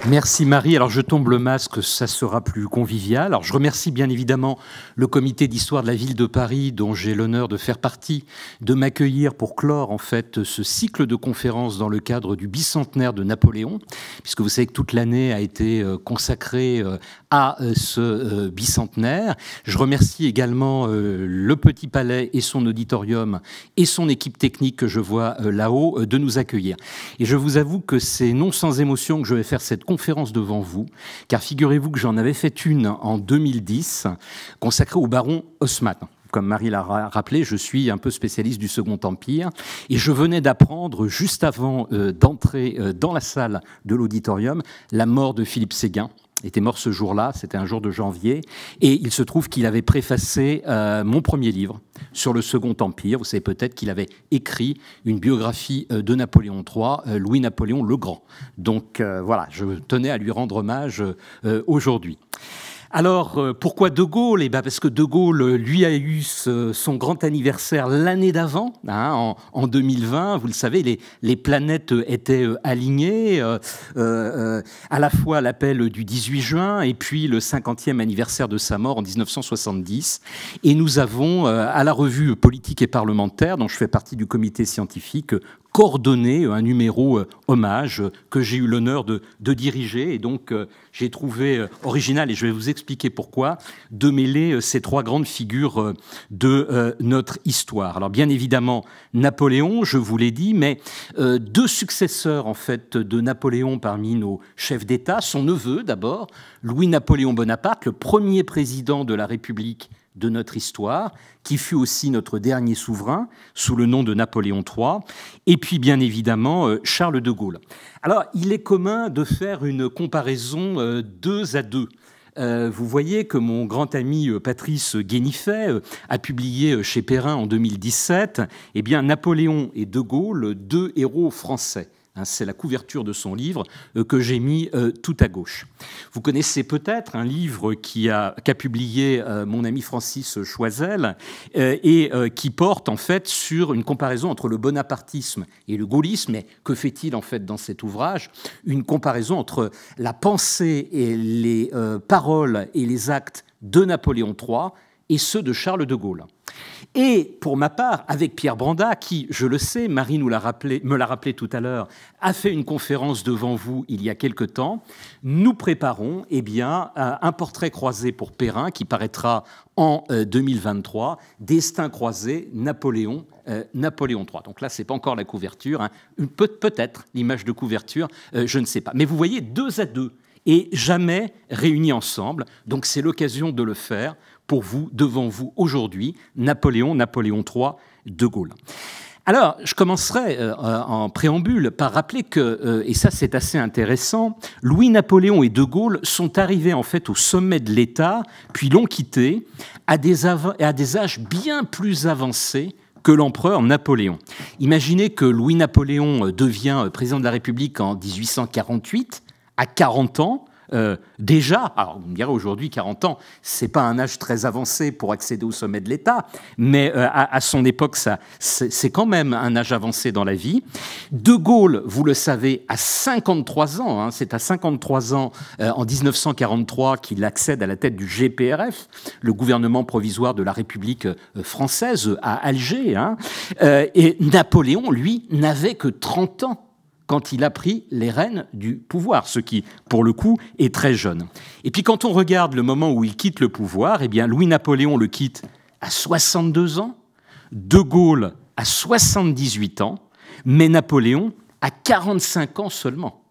Merci Marie. Alors je tombe le masque, ça sera plus convivial. Alors je remercie bien évidemment le comité d'histoire de la ville de Paris, dont j'ai l'honneur de faire partie, de m'accueillir pour clore en fait ce cycle de conférences dans le cadre du bicentenaire de Napoléon, puisque vous savez que toute l'année a été consacrée à ce bicentenaire. Je remercie également le Petit Palais et son auditorium et son équipe technique que je vois là-haut de nous accueillir. Et je vous avoue que c'est non sans émotion que je vais faire cette conférence devant vous, car figurez-vous que j'en avais fait une en 2010 consacrée au baron Haussmann. Comme Marie l'a rappelé, je suis un peu spécialiste du Second Empire et je venais d'apprendre, juste avant d'entrer dans la salle de l'auditorium, la mort de Philippe Séguin. Il était mort ce jour-là, c'était un jour de janvier, et il se trouve qu'il avait préfacé mon premier livre sur le Second Empire. Vous savez peut-être qu'il avait écrit une biographie de Napoléon III, Louis-Napoléon le Grand. Donc voilà, je tenais à lui rendre hommage aujourd'hui. Alors, pourquoi De Gaulle? Eh bien, parce que De Gaulle, lui, a eu son grand anniversaire l'année d'avant, hein, en 2020. Vous le savez, les planètes étaient alignées, à la fois l'appel du 18 juin et puis le 50e anniversaire de sa mort en 1970. Et nous avons, à la revue Politique et Parlementaire, dont je fais partie du comité scientifique, coordonné un numéro hommage que j'ai eu l'honneur de diriger. Et donc, j'ai trouvé original, et je vais vous expliquer pourquoi, de mêler ces trois grandes figures de notre histoire. Alors, bien évidemment, Napoléon, je vous l'ai dit, mais deux successeurs, en fait, de Napoléon parmi nos chefs d'État, son neveu, d'abord, Louis-Napoléon Bonaparte, le premier président de la République de notre histoire, qui fut aussi notre dernier souverain, sous le nom de Napoléon III, et puis bien évidemment Charles de Gaulle. Alors, il est commun de faire une comparaison 2 à 2. Vous voyez que mon grand ami Patrice Guénifet a publié chez Perrin en 2017, eh bien, Napoléon et de Gaulle, deux héros français. C'est la couverture de son livre que j'ai mis tout à gauche. Vous connaissez peut-être un livre qu'a publié mon ami Francis Choisel et qui porte en fait sur une comparaison entre le bonapartisme et le gaullisme. Mais que fait-il en fait dans cet ouvrage? Une comparaison entre la pensée et les paroles et les actes de Napoléon III et ceux de Charles de Gaulle. Et pour ma part, avec Pierre Branda, qui, je le sais, Marie me l'a rappelé tout à l'heure, a fait une conférence devant vous il y a quelque temps, nous préparons eh bien, un portrait croisé pour Perrin qui paraîtra en 2023, Destin croisé, Napoléon III. Donc là, ce n'est pas encore la couverture, hein. Peut-être l'image de couverture, je ne sais pas. Mais vous voyez, 2 à 2, et jamais réunis ensemble. Donc c'est l'occasion de le faire pour vous, devant vous, aujourd'hui, Napoléon III, de Gaulle. Alors, je commencerai en préambule par rappeler que, et ça c'est assez intéressant, Louis-Napoléon et de Gaulle sont arrivés en fait au sommet de l'État, puis l'ont quitté à des âges bien plus avancés que l'empereur Napoléon. Imaginez que Louis-Napoléon devient président de la République en 1848, à 40 ans, déjà, alors vous me direz aujourd'hui 40 ans, c'est pas un âge très avancé pour accéder au sommet de l'État, mais à son époque, c'est quand même un âge avancé dans la vie. De Gaulle, vous le savez, à 53 ans, hein, c'est à 53 ans, en 1943, qu'il accède à la tête du GPRF, le gouvernement provisoire de la République française à Alger, hein, et Napoléon, lui, n'avait que 30 ans quand il a pris les rênes du pouvoir, ce qui, pour le coup, est très jeune. Et puis quand on regarde le moment où il quitte le pouvoir, eh bien Louis-Napoléon le quitte à 62 ans, de Gaulle à 78 ans, mais Napoléon à 45 ans seulement.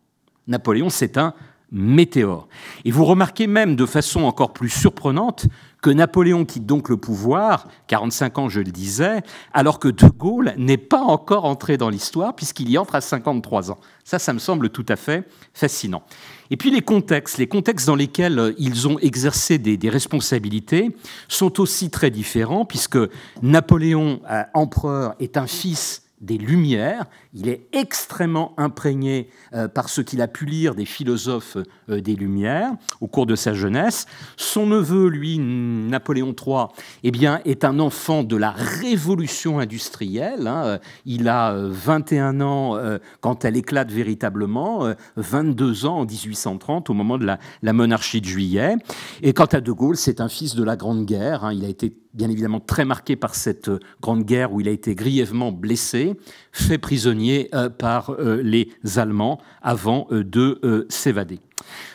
Napoléon, c'est un météore. Et vous remarquez même de façon encore plus surprenante que Napoléon quitte donc le pouvoir, 45 ans je le disais, alors que de Gaulle n'est pas encore entré dans l'histoire puisqu'il y entre à 53 ans. Ça me semble tout à fait fascinant. Et puis les contextes dans lesquels ils ont exercé des responsabilités sont aussi très différents puisque Napoléon, empereur, est un fils des Lumières. Il est extrêmement imprégné par ce qu'il a pu lire des philosophes des Lumières au cours de sa jeunesse. Son neveu, lui, Napoléon III, eh bien, est un enfant de la révolution industrielle. Il a 21 ans quand elle éclate véritablement, 22 ans en 1830 au moment de la monarchie de Juillet. Et quant à De Gaulle, c'est un fils de la Grande Guerre. Il a été bien évidemment très marqué par cette Grande Guerre où il a été grièvement blessé, fait prisonnier par les Allemands avant de s'évader.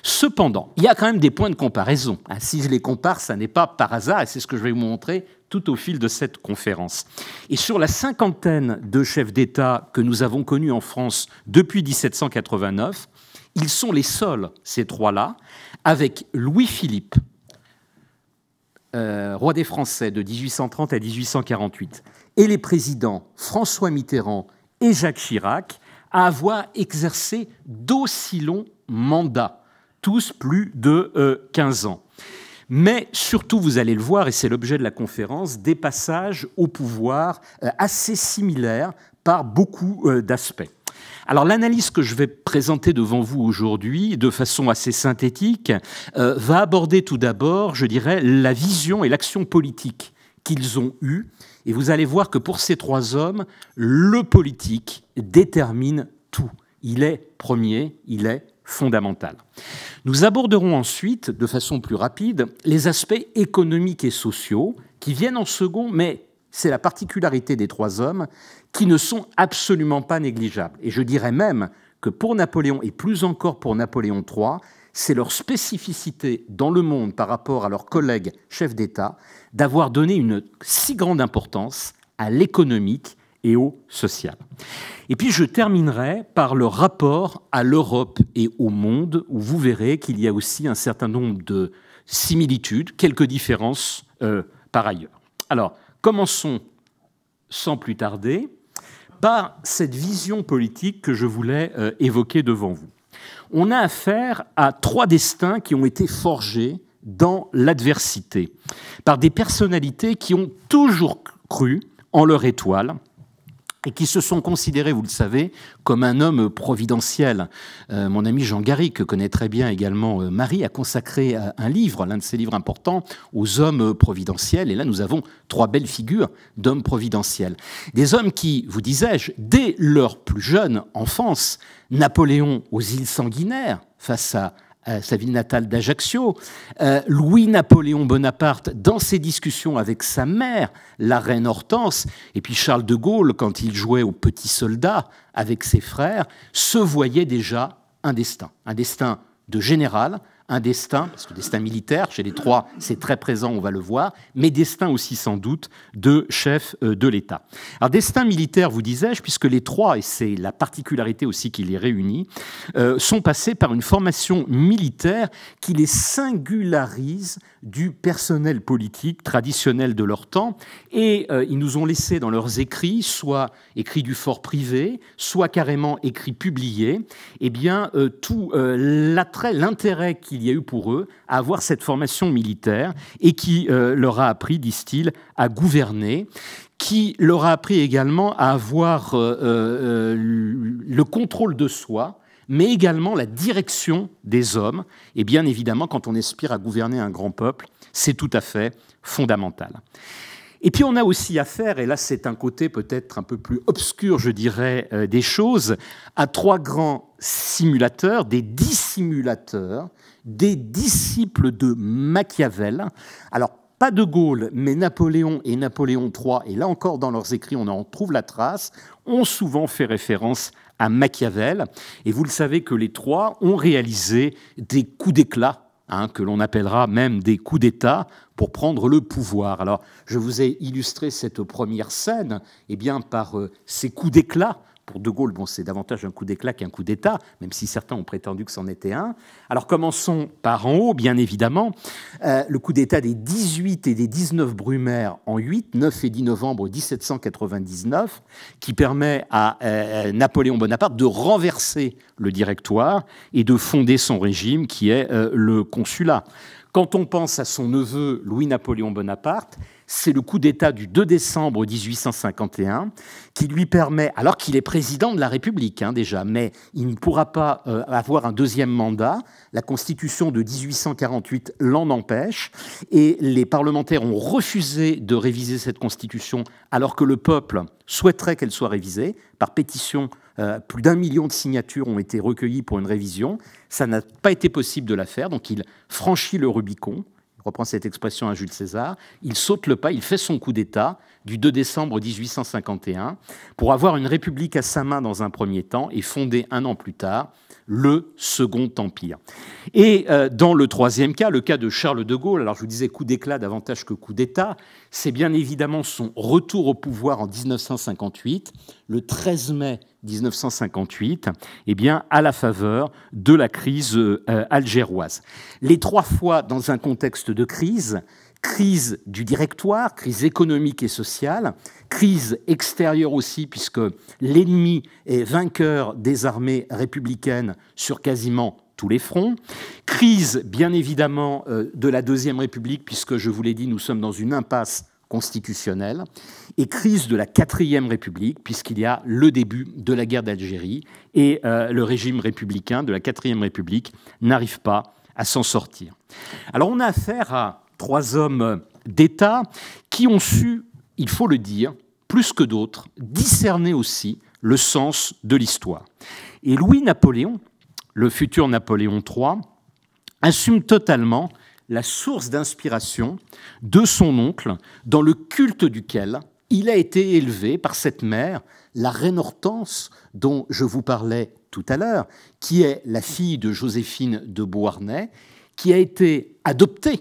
Cependant, il y a quand même des points de comparaison. Si je les compare, ça n'est pas par hasard, et c'est ce que je vais vous montrer tout au fil de cette conférence. Et sur la cinquantaine de chefs d'État que nous avons connus en France depuis 1789, ils sont les seuls, ces trois-là, avec Louis-Philippe, roi des Français de 1830 à 1848, et les présidents François Mitterrand et Jacques Chirac, à avoir exercé d'aussi longs mandats, tous plus de 15 ans. Mais surtout, vous allez le voir, et c'est l'objet de la conférence, des passages au pouvoir assez similaires par beaucoup d'aspects. Alors l'analyse que je vais présenter devant vous aujourd'hui, de façon assez synthétique, va aborder tout d'abord, je dirais, la vision et l'action politique qu'ils ont eue. Et vous allez voir que pour ces trois hommes, le politique détermine tout. Il est premier, il est fondamental. Nous aborderons ensuite, de façon plus rapide, les aspects économiques et sociaux qui viennent en second, mais c'est la particularité des trois hommes qui ne sont absolument pas négligeables. Et je dirais même que pour Napoléon, et plus encore pour Napoléon III, c'est leur spécificité dans le monde par rapport à leurs collègues chefs d'État d'avoir donné une si grande importance à l'économique et au social. Et puis je terminerai par le rapport à l'Europe et au monde, où vous verrez qu'il y a aussi un certain nombre de similitudes, quelques différences par ailleurs. Alors, commençons sans plus tarder par cette vision politique que je voulais évoquer devant vous. On a affaire à trois destins qui ont été forgés dans l'adversité par des personnalités qui ont toujours cru en leur étoile et qui se sont considérés, vous le savez, comme un homme providentiel. Mon ami Jean Garry, que connaît très bien également Marie, a consacré un livre, l'un de ses livres importants, aux hommes providentiels. Et là, nous avons trois belles figures d'hommes providentiels. Des hommes qui, vous disais-je, dès leur plus jeune enfance, Napoléon aux îles Sanguinaires, face à sa ville natale d'Ajaccio, Louis-Napoléon Bonaparte dans ses discussions avec sa mère, la reine Hortense, et puis Charles de Gaulle, quand il jouait aux petits soldats avec ses frères, se voyait déjà un destin de général, un destin, parce que destin militaire, chez les trois, c'est très présent, on va le voir, mais destin aussi sans doute de chef de l'État. Alors destin militaire, vous disais-je, puisque les trois, et c'est la particularité aussi qui les réunit, sont passés par une formation militaire qui les singularise du personnel politique traditionnel de leur temps, et ils nous ont laissé dans leurs écrits, soit écrits du fort privé, soit carrément écrits publiés, eh bien tout l'intérêt qu'il y a eu pour eux à avoir cette formation militaire et qui leur a appris, disent-ils, à gouverner, qui leur a appris également à avoir le contrôle de soi, mais également la direction des hommes. Et bien évidemment, quand on aspire à gouverner un grand peuple, c'est tout à fait fondamental. Et puis on a aussi affaire, et là c'est un côté peut-être un peu plus obscur, je dirais, des choses, à trois grands simulateurs, des dissimulateurs, des disciples de Machiavel. Alors, pas de Gaulle, mais Napoléon et Napoléon III, et là encore dans leurs écrits on en trouve la trace, ont souvent fait référence à Machiavel. Et vous le savez que les trois ont réalisé des coups d'éclat, que l'on appellera même des coups d'État, pour prendre le pouvoir. Alors, je vous ai illustré cette première scène par ces coups d'éclat. Pour De Gaulle, bon, c'est davantage un coup d'éclat qu'un coup d'État, même si certains ont prétendu que c'en était un. Alors commençons par en haut, bien évidemment. Le coup d'État des 18 et des 19 Brumaire en 8, 9 et 10 novembre 1799, qui permet à Napoléon Bonaparte de renverser le Directoire et de fonder son régime, qui est le consulat. Quand on pense à son neveu Louis-Napoléon Bonaparte, c'est le coup d'État du 2 décembre 1851 qui lui permet, alors qu'il est président de la République déjà, mais il ne pourra pas avoir un deuxième mandat, la Constitution de 1848 l'en empêche, et les parlementaires ont refusé de réviser cette Constitution alors que le peuple souhaiterait qu'elle soit révisée. Par pétition, plus d'1 million de signatures ont été recueillies pour une révision. Ça n'a pas été possible de la faire, donc il franchit le Rubicon. Reprend cette expression à Jules César, il saute le pas, il fait son coup d'État du 2 décembre 1851 pour avoir une république à sa main dans un premier temps et fonder un an plus tard le Second Empire. Et dans le troisième cas, le cas de Charles de Gaulle, alors je vous disais coup d'éclat davantage que coup d'État, c'est bien évidemment son retour au pouvoir en 1958, le 13 mai 1958, eh bien, à la faveur de la crise algéroise. Les trois fois dans un contexte de crise, crise du directoire, crise économique et sociale, crise extérieure aussi, puisque l'ennemi est vainqueur des armées républicaines sur quasiment tous les fronts, crise bien évidemment de la Deuxième République, puisque je vous l'ai dit, nous sommes dans une impasse constitutionnelle, et crise de la Quatrième République, puisqu'il y a le début de la guerre d'Algérie, et le régime républicain de la Quatrième République n'arrive pas à s'en sortir. Alors on a affaire à trois hommes d'État qui ont su, il faut le dire, plus que d'autres, discerner aussi le sens de l'histoire. Et Louis-Napoléon, le futur Napoléon III, assume totalement la source d'inspiration de son oncle, dans le culte duquel il a été élevé par cette mère, la reine Hortense, dont je vous parlais tout à l'heure, qui est la fille de Joséphine de Beauharnais, qui a été adoptée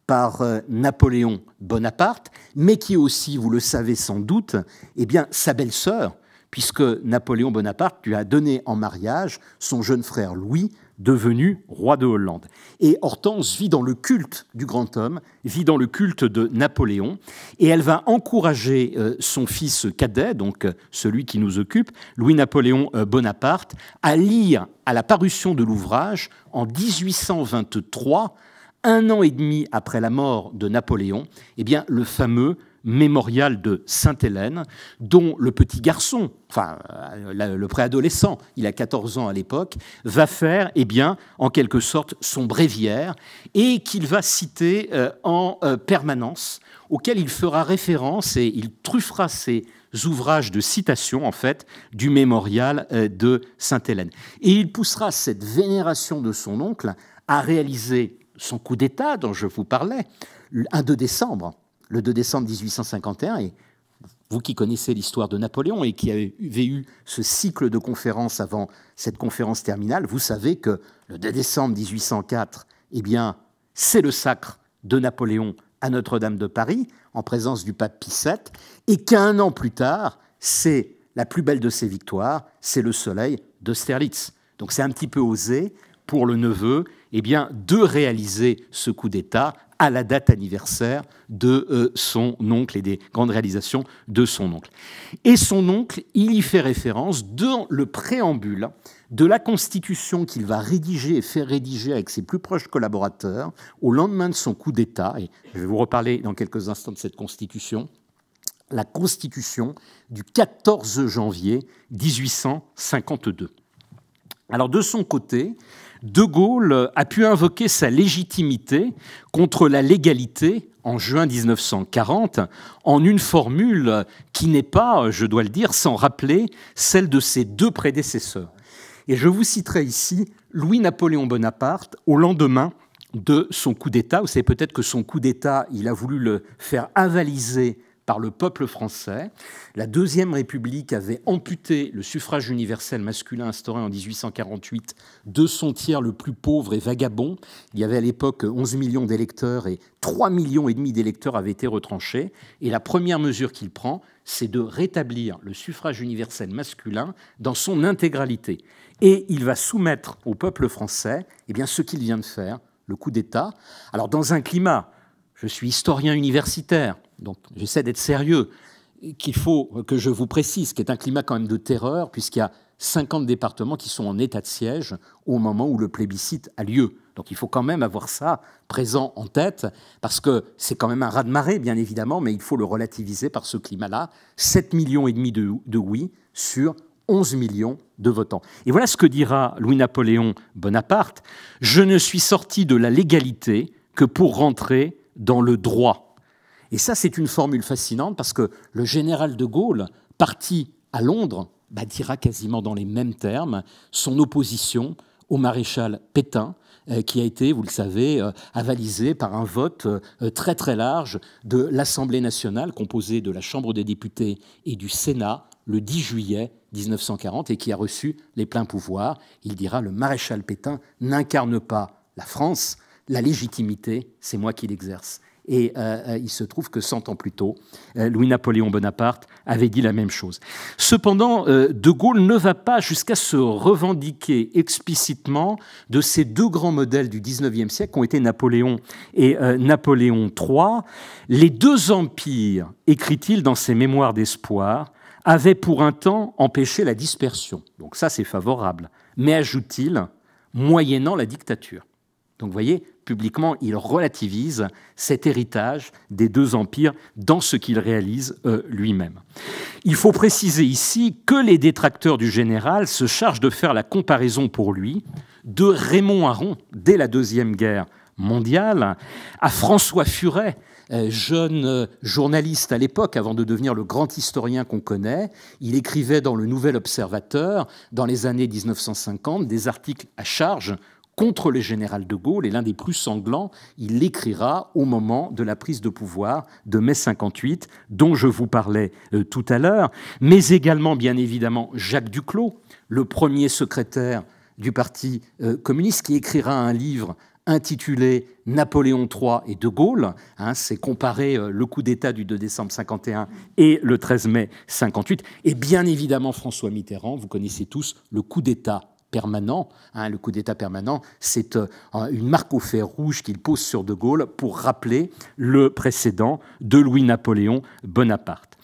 par Napoléon Bonaparte, mais qui est aussi, vous le savez sans doute, eh bien, sa belle-sœur, puisque Napoléon Bonaparte lui a donné en mariage son jeune frère Louis, devenu roi de Hollande. Et Hortense vit dans le culte du grand homme, vit dans le culte de Napoléon, et elle va encourager son fils cadet, donc celui qui nous occupe, Louis-Napoléon Bonaparte, à lire à la parution de l'ouvrage en 1823, un an et demi après la mort de Napoléon, eh bien, le fameux mémorial de Sainte-Hélène, dont le petit garçon, enfin le préadolescent, il a 14 ans à l'époque, va faire, eh bien, en quelque sorte, son bréviaire, et qu'il va citer en permanence, auquel il fera référence et il truffera ses ouvrages de citation, en fait, du mémorial de Sainte-Hélène. Et il poussera cette vénération de son oncle à réaliser son coup d'État dont je vous parlais, un 2 décembre, le 2 décembre 1851, et vous qui connaissez l'histoire de Napoléon et qui avez eu ce cycle de conférences avant cette conférence terminale, vous savez que le 2 décembre 1804, eh bien, c'est le sacre de Napoléon à Notre-Dame de Paris, en présence du pape Pie VII, et qu'un an plus tard, c'est la plus belle de ses victoires, c'est le soleil d'Austerlitz. Donc c'est un petit peu osé pour le neveu, eh bien, de réaliser ce coup d'État à la date anniversaire de son oncle et des grandes réalisations de son oncle. Et son oncle, il y fait référence dans le préambule de la Constitution qu'il va rédiger et faire rédiger avec ses plus proches collaborateurs au lendemain de son coup d'État, et je vais vous reparler dans quelques instants de cette Constitution, la Constitution du 14 janvier 1852. Alors de son côté, De Gaulle a pu invoquer sa légitimité contre la légalité en juin 1940 en une formule qui n'est pas, je dois le dire, sans rappeler celle de ses deux prédécesseurs. Et je vous citerai ici Louis-Napoléon Bonaparte au lendemain de son coup d'État. Vous savez peut-être que son coup d'État, il a voulu le faire avaliser par le peuple français. La Deuxième République avait amputé le suffrage universel masculin instauré en 1848 de son tiers le plus pauvre et vagabond. Il y avait à l'époque 11 millions d'électeurs et 3,5 millions d'électeurs avaient été retranchés. Et la première mesure qu'il prend, c'est de rétablir le suffrage universel masculin dans son intégralité. Et il va soumettre au peuple français eh bien, ce qu'il vient de faire, le coup d'État. Alors dans un climat, je suis historien universitaire, donc j'essaie d'être sérieux, qu'il faut que je vous précise, qui est un climat quand même de terreur, puisqu'il y a 50 départements qui sont en état de siège au moment où le plébiscite a lieu. Donc il faut quand même avoir ça présent en tête, parce que c'est quand même un raz-de-marée, bien évidemment, mais il faut le relativiser par ce climat-là. 7,5 millions de oui sur 11 millions de votants. Et voilà ce que dira Louis-Napoléon Bonaparte: « Je ne suis sorti de la légalité que pour rentrer dans le droit. » Et ça, c'est une formule fascinante, parce que le général de Gaulle, parti à Londres, dira quasiment dans les mêmes termes son opposition au maréchal Pétain, qui a été, vous le savez, avalisé par un vote très très large de l'Assemblée nationale, composée de la Chambre des députés et du Sénat, le 10 juillet 1940, et qui a reçu les pleins pouvoirs. Il dira: « Le maréchal Pétain n'incarne pas la France, la légitimité, c'est moi qui l'exerce. » Et il se trouve que 100 ans plus tôt, Louis-Napoléon Bonaparte avait dit la même chose. Cependant, de Gaulle ne va pas jusqu'à se revendiquer explicitement de ces deux grands modèles du XIXe siècle qu'ont été Napoléon et Napoléon III. Les deux empires, écrit-il dans ses mémoires d'espoir, avaient pour un temps empêché la dispersion. Donc ça, c'est favorable. Mais, ajoute-t-il, moyennant la dictature. Donc vous voyez, publiquement, il relativise cet héritage des deux empires dans ce qu'il réalise lui-même. Il faut préciser ici que les détracteurs du général se chargent de faire la comparaison pour lui de Raymond Aron, dès la Deuxième Guerre mondiale, à François Furet, jeune journaliste à l'époque, avant de devenir le grand historien qu'on connaît. Il écrivait dans le Nouvel Observateur, dans les années 1950, des articles à charge contre le général de Gaulle, et l'un des plus sanglants, il l'écrira au moment de la prise de pouvoir de mai 58, dont je vous parlais tout à l'heure, mais également, bien évidemment, Jacques Duclos, le premier secrétaire du Parti communiste, qui écrira un livre intitulé « Napoléon III et de Gaulle ». C'est comparer le coup d'État du 2 décembre 51 et le 13 mai 58. Et bien évidemment, François Mitterrand, vous connaissez tous le coup d'État permanent. Le coup d'État permanent, c'est une marque au fer rouge qu'il pose sur de Gaulle pour rappeler le précédent de Louis-Napoléon Bonaparte.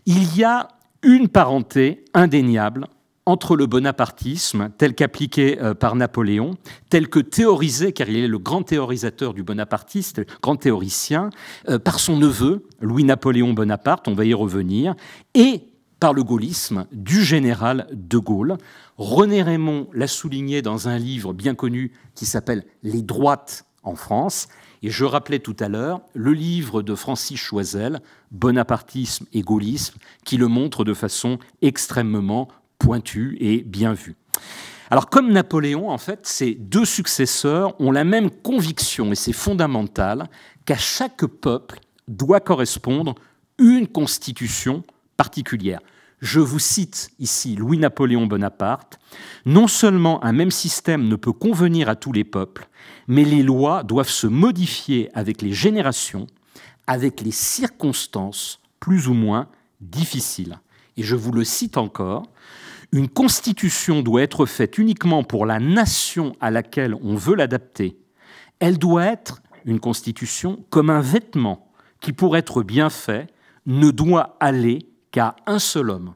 Il y a une parenté indéniable entre le bonapartisme tel qu'appliqué par Napoléon, tel que théorisé, car il est le grand théorisateur du bonapartisme, grand théoricien, par son neveu, Louis-Napoléon Bonaparte, on va y revenir, et par le gaullisme du général de Gaulle. René Raymond l'a souligné dans un livre bien connu qui s'appelle « Les droites en France ». Et je rappelais tout à l'heure le livre de Francis Choisel, « Bonapartisme et gaullisme », qui le montre de façon extrêmement pointue et bien vue. Alors, comme Napoléon, en fait, ces deux successeurs ont la même conviction, et c'est fondamental, qu'à chaque peuple doit correspondre une constitution particulière. Je vous cite ici Louis-Napoléon Bonaparte. « Non seulement un même système ne peut convenir à tous les peuples, mais les lois doivent se modifier avec les générations, avec les circonstances plus ou moins difficiles. » Et je vous le cite encore. « Une constitution doit être faite uniquement pour la nation à laquelle on veut l'adapter. Elle doit être, une constitution, comme un vêtement qui, pour être bien fait, ne doit aller qu'à un seul homme. »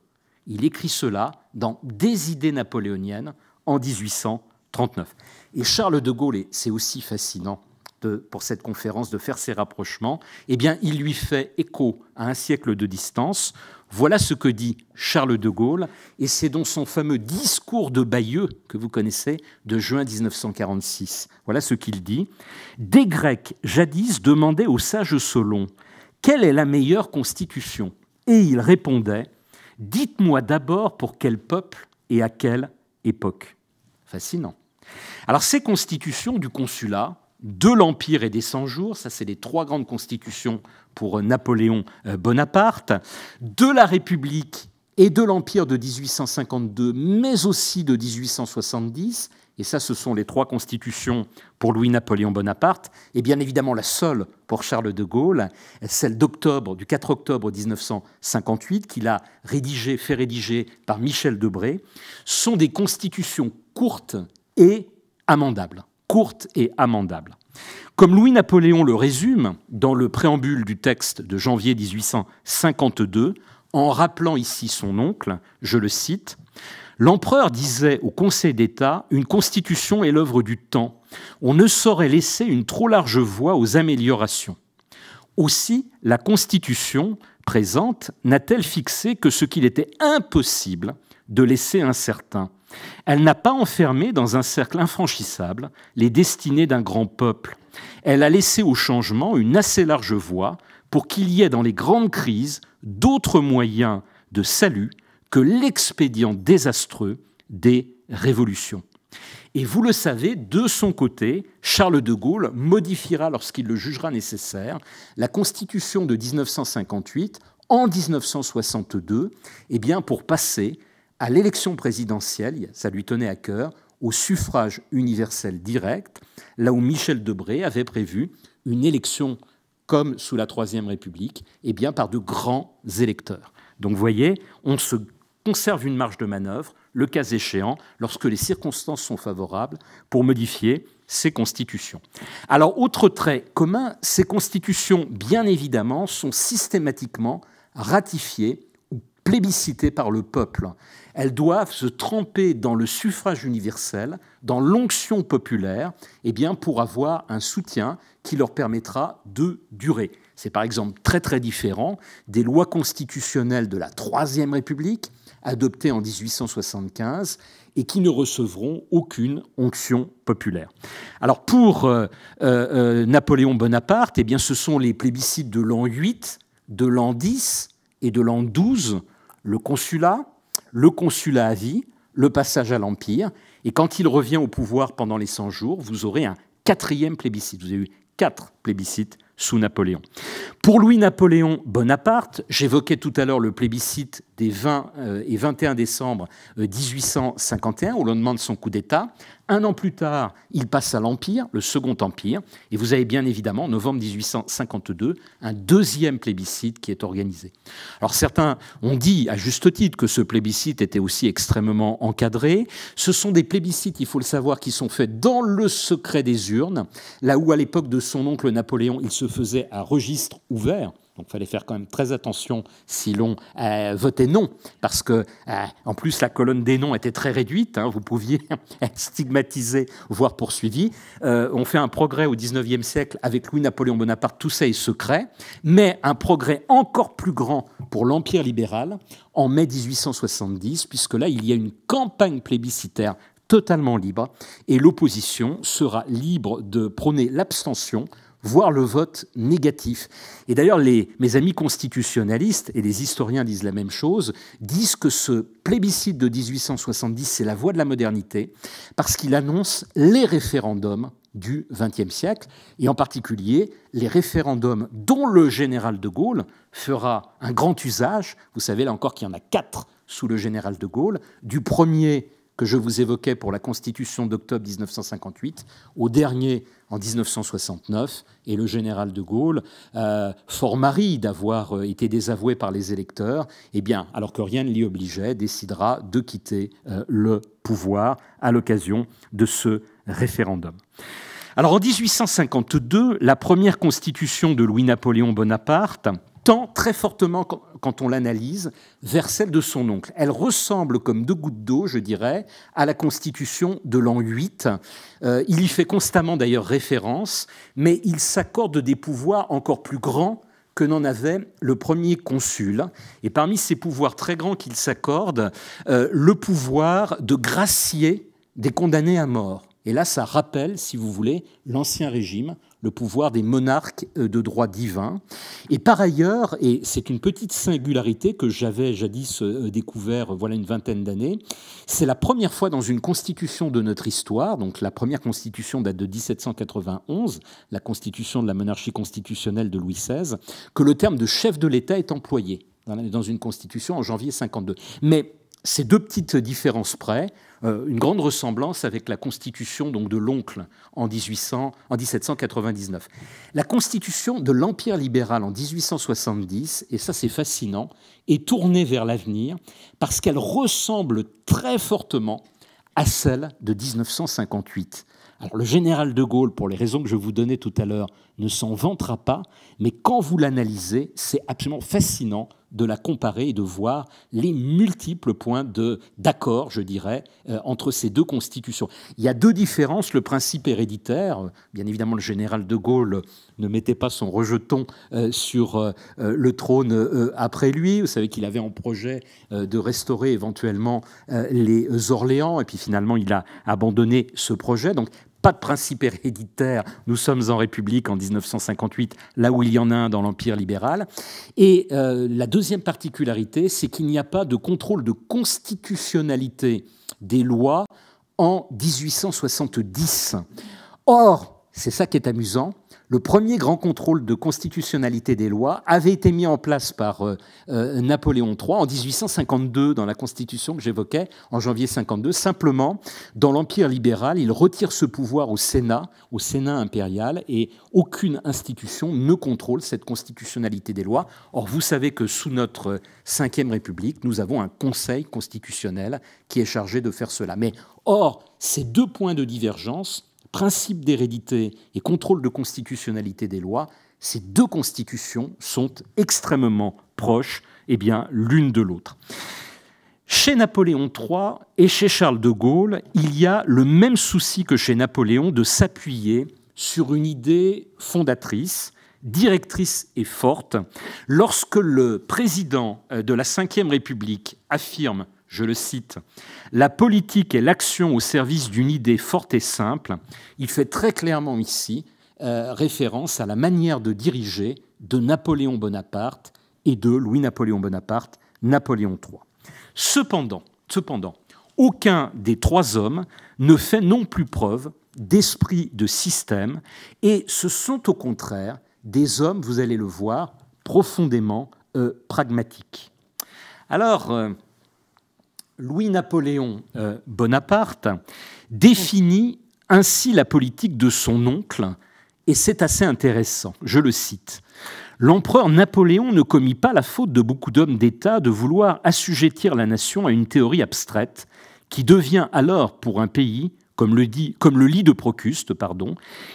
Il écrit cela dans Des idées napoléoniennes en 1839. Et Charles de Gaulle, et c'est aussi fascinant pour cette conférence de faire ces rapprochements, eh bien, il lui fait écho à un siècle de distance. Voilà ce que dit Charles de Gaulle, et c'est dans son fameux discours de Bayeux, que vous connaissez, de juin 1946. Voilà ce qu'il dit. « Des Grecs, jadis, demandaient au sage Solon « Quelle est la meilleure constitution ?» Et il répondait « Dites-moi d'abord pour quel peuple et à quelle époque. » Fascinant. Alors, ces constitutions du consulat, de l'Empire et des 100 jours, ça c'est les trois grandes constitutions pour Napoléon Bonaparte, de la République et de l'Empire de 1852, mais aussi de 1870, et ça ce sont les trois constitutions pour Louis-Napoléon Bonaparte, et bien évidemment la seule pour Charles de Gaulle, celle du 4 octobre 1958, qu'il a fait rédiger par Michel Debré, sont des constitutions courtes et amendables. Comme Louis-Napoléon le résume dans le préambule du texte de janvier 1852, en rappelant ici son oncle, je le cite, « L'empereur disait au Conseil d'État « Une constitution est l'œuvre du temps. On ne saurait laisser une trop large voie aux améliorations. » Aussi, la Constitution présente n'a-t-elle fixé que ce qu'il était impossible de laisser incertain. Elle n'a pas enfermé dans un cercle infranchissable les destinées d'un grand peuple. Elle a laissé au changement une assez large voie pour qu'il y ait dans les grandes crises d'autres moyens de salut que l'expédient désastreux des révolutions. Et vous le savez, de son côté, Charles de Gaulle modifiera, lorsqu'il le jugera nécessaire, la Constitution de 1958 en 1962, pour passer à l'élection présidentielle, ça lui tenait à cœur, au suffrage universel direct, là où Michel Debré avait prévu une élection comme sous la Troisième République, par de grands électeurs. Donc vous voyez, on se conserve une marge de manœuvre, le cas échéant, lorsque les circonstances sont favorables, pour modifier ces constitutions. Alors, autre trait commun, ces constitutions, bien évidemment, sont systématiquement ratifiées ou plébiscitées par le peuple. Elles doivent se tremper dans le suffrage universel, dans l'onction populaire, pour avoir un soutien qui leur permettra de durer. C'est par exemple très très différent des lois constitutionnelles de la Troisième République, adoptées en 1875 et qui ne recevront aucune onction populaire. Alors pour Napoléon Bonaparte, ce sont les plébiscites de l'an 8, de l'an 10 et de l'an 12, le consulat à vie, le passage à l'Empire, et quand il revient au pouvoir pendant les 100 jours, vous aurez un 4e plébiscite. Vous avez eu 4 plébiscites sous Napoléon. Pour Louis-Napoléon Bonaparte, j'évoquais tout à l'heure le plébiscite des 20 et 21 décembre 1851, au lendemain de son coup d'État. Un an plus tard, il passe à l'Empire, le Second Empire, et vous avez bien évidemment, en novembre 1852, un 2e plébiscite qui est organisé. Alors certains ont dit, à juste titre, que ce plébiscite était aussi extrêmement encadré. Ce sont des plébiscites, il faut le savoir, qui sont faits dans le secret des urnes, là où à l'époque de son oncle Napoléon, il se faisait à registre ouvert. Donc il fallait faire quand même très attention si l'on votait non, parce que en plus la colonne des noms était très réduite, vous pouviez être stigmatisé, voire poursuivi. On fait un progrès au XIXe siècle avec Louis-Napoléon Bonaparte, tout ça est secret, mais un progrès encore plus grand pour l'Empire libéral en mai 1870, puisque là il y a une campagne plébiscitaire totalement libre, et l'opposition sera libre de prôner l'abstention, voire le vote négatif. Et d'ailleurs, mes amis constitutionnalistes, et les historiens disent la même chose, disent que ce plébiscite de 1870, c'est la voie de la modernité, parce qu'il annonce les référendums du XXe siècle, et en particulier les référendums dont le général de Gaulle fera un grand usage. Vous savez, là encore, qu'il y en a 4 sous le général de Gaulle, du premier que je vous évoquais pour la Constitution d'octobre 1958, au dernier en 1969, et le général de Gaulle, fort mari d'avoir été désavoué par les électeurs, alors que rien ne l'y obligeait, décidera de quitter le pouvoir à l'occasion de ce référendum. Alors en 1852, la première constitution de Louis-Napoléon Bonaparte tend très fortement, quand on l'analyse, vers celle de son oncle. Elle ressemble comme 2 gouttes d'eau, je dirais, à la Constitution de l'an 8. Il y fait constamment d'ailleurs référence, mais il s'accorde des pouvoirs encore plus grands que n'en avait le premier consul. Et parmi ces pouvoirs très grands qu'il s'accorde, le pouvoir de gracier des condamnés à mort. Et là, ça rappelle, si vous voulez, l'Ancien Régime, le pouvoir des monarques de droit divin. Et par ailleurs, et c'est une petite singularité que j'avais jadis découvert voilà une vingtaine d'années, c'est la première fois dans une constitution de notre histoire, donc la première constitution date de 1791, la constitution de la monarchie constitutionnelle de Louis XVI, que le terme de chef de l'État est employé dans une constitution en janvier 52. Mais ces 2 petites différences près, une grande ressemblance avec la constitution donc, de l'oncle en 1799. La constitution de l'Empire libéral en 1870, et ça c'est fascinant, est tournée vers l'avenir parce qu'elle ressemble très fortement à celle de 1958. Alors le général de Gaulle, pour les raisons que je vous donnais tout à l'heure, ne s'en vantera pas, mais quand vous l'analysez, c'est absolument fascinant de la comparer et de voir les multiples points d'accord, je dirais, entre ces deux constitutions. Il y a deux différences. Le principe héréditaire, bien évidemment, le général de Gaulle ne mettait pas son rejeton sur le trône après lui. Vous savez qu'il avait en projet de restaurer éventuellement les Orléans, et puis finalement, il a abandonné ce projet. Donc, pas de principe héréditaire. Nous sommes en République en 1958, là où il y en a un dans l'Empire libéral. Et la deuxième particularité, c'est qu'il n'y a pas de contrôle de constitutionnalité des lois en 1870. Or, c'est ça qui est amusant, le premier grand contrôle de constitutionnalité des lois avait été mis en place par Napoléon III en 1852 dans la Constitution que j'évoquais, en janvier 1952. Simplement, dans l'Empire libéral, il retire ce pouvoir au Sénat impérial, et aucune institution ne contrôle cette constitutionnalité des lois. Or, vous savez que sous notre Ve République, nous avons un Conseil constitutionnel qui est chargé de faire cela. Mais or, ces deux points de divergence, principe d'hérédité et contrôle de constitutionnalité des lois, ces deux constitutions sont extrêmement proches l'une de l'autre. Chez Napoléon III et chez Charles de Gaulle, il y a le même souci que chez Napoléon de s'appuyer sur une idée fondatrice, directrice et forte. Lorsque le président de la Ve République affirme, je le cite, « La politique est l'action au service d'une idée forte et simple », il fait très clairement ici référence à la manière de diriger de Napoléon Bonaparte et de Louis-Napoléon Bonaparte, Napoléon III. Cependant, aucun des trois hommes ne fait non plus preuve d'esprit de système, et ce sont au contraire des hommes, vous allez le voir, profondément pragmatiques. Alors, Louis-Napoléon Bonaparte définit ainsi la politique de son oncle, et c'est assez intéressant. Je le cite. « L'empereur Napoléon ne commit pas la faute de beaucoup d'hommes d'État de vouloir assujettir la nation à une théorie abstraite qui devient alors pour un pays, comme le lit de Procuste,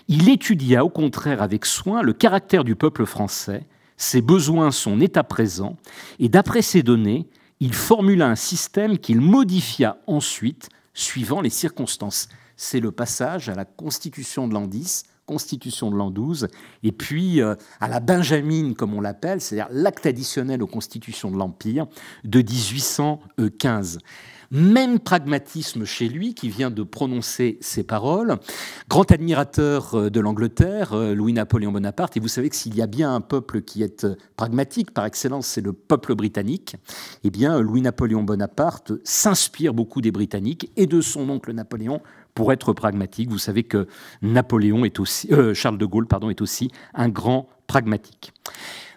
il étudia au contraire avec soin le caractère du peuple français, ses besoins, son état présent, et d'après ces données, il formula un système qu'il modifia ensuite suivant les circonstances. » C'est le passage à la Constitution de l'an X, Constitution de l'an XII, et puis à la Benjamine, comme on l'appelle, c'est-à-dire l'acte additionnel aux constitutions de l'Empire de 1815. Même pragmatisme chez lui, qui vient de prononcer ces paroles. Grand admirateur de l'Angleterre, Louis-Napoléon Bonaparte, et vous savez que s'il y a bien un peuple qui est pragmatique par excellence, c'est le peuple britannique. Eh bien, Louis-Napoléon Bonaparte s'inspire beaucoup des Britanniques et de son oncle Napoléon pour être pragmatique. Vous savez que Charles de Gaulle est aussi un grand pragmatique.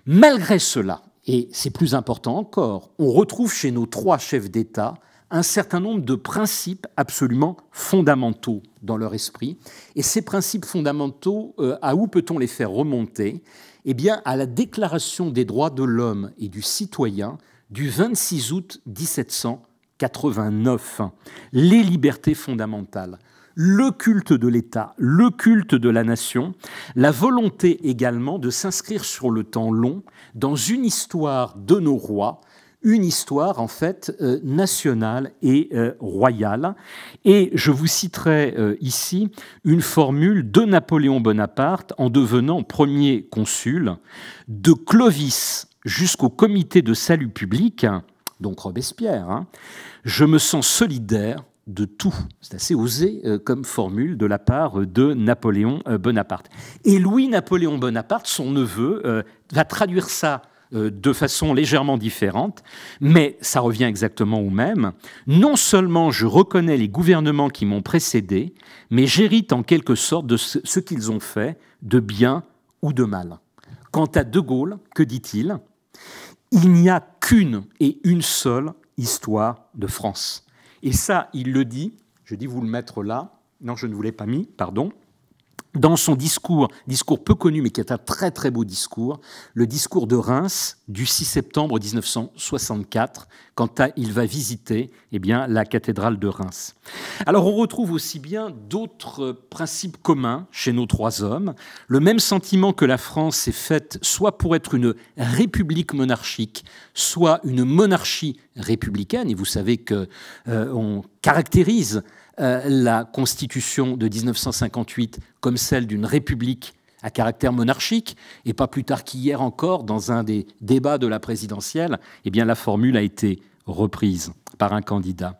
Malgré cela, et c'est plus important encore, on retrouve chez nos trois chefs d'État un certain nombre de principes absolument fondamentaux dans leur esprit. Et ces principes fondamentaux, à où peut-on les faire remonter ? Eh bien, à la Déclaration des droits de l'homme et du citoyen du 26 août 1789. Les libertés fondamentales, le culte de l'État, le culte de la nation, la volonté également de s'inscrire sur le temps long dans une histoire de nos rois, une histoire en fait nationale et royale. Et je vous citerai ici une formule de Napoléon Bonaparte en devenant premier consul, de Clovis jusqu'au comité de salut public, donc Robespierre, je me sens solidaire de tout. C'est assez osé comme formule de la part de Napoléon Bonaparte. Et Louis-Napoléon Bonaparte, son neveu, va traduire ça de façon légèrement différente, mais ça revient exactement au même. Non seulement je reconnais les gouvernements qui m'ont précédé, mais j'hérite en quelque sorte de ce qu'ils ont fait, de bien ou de mal. Quant à De Gaulle, que dit-il ? Il n'y a qu'une et une seule histoire de France. Et ça, il le dit, je dis vous le mettre là, non, je ne vous l'ai pas mis, pardon, dans son discours peu connu, mais qui est un très très beau discours, le discours de Reims du 6 septembre 1964, quand il va visiter la cathédrale de Reims. Alors on retrouve aussi bien d'autres principes communs chez nos trois hommes, le même sentiment que la France est faite soit pour être une république monarchique, soit une monarchie républicaine, et vous savez qu'on caractérise la Constitution de 1958 comme celle d'une république à caractère monarchique, et pas plus tard qu'hier encore, dans un des débats de la présidentielle, la formule a été reprise par un candidat.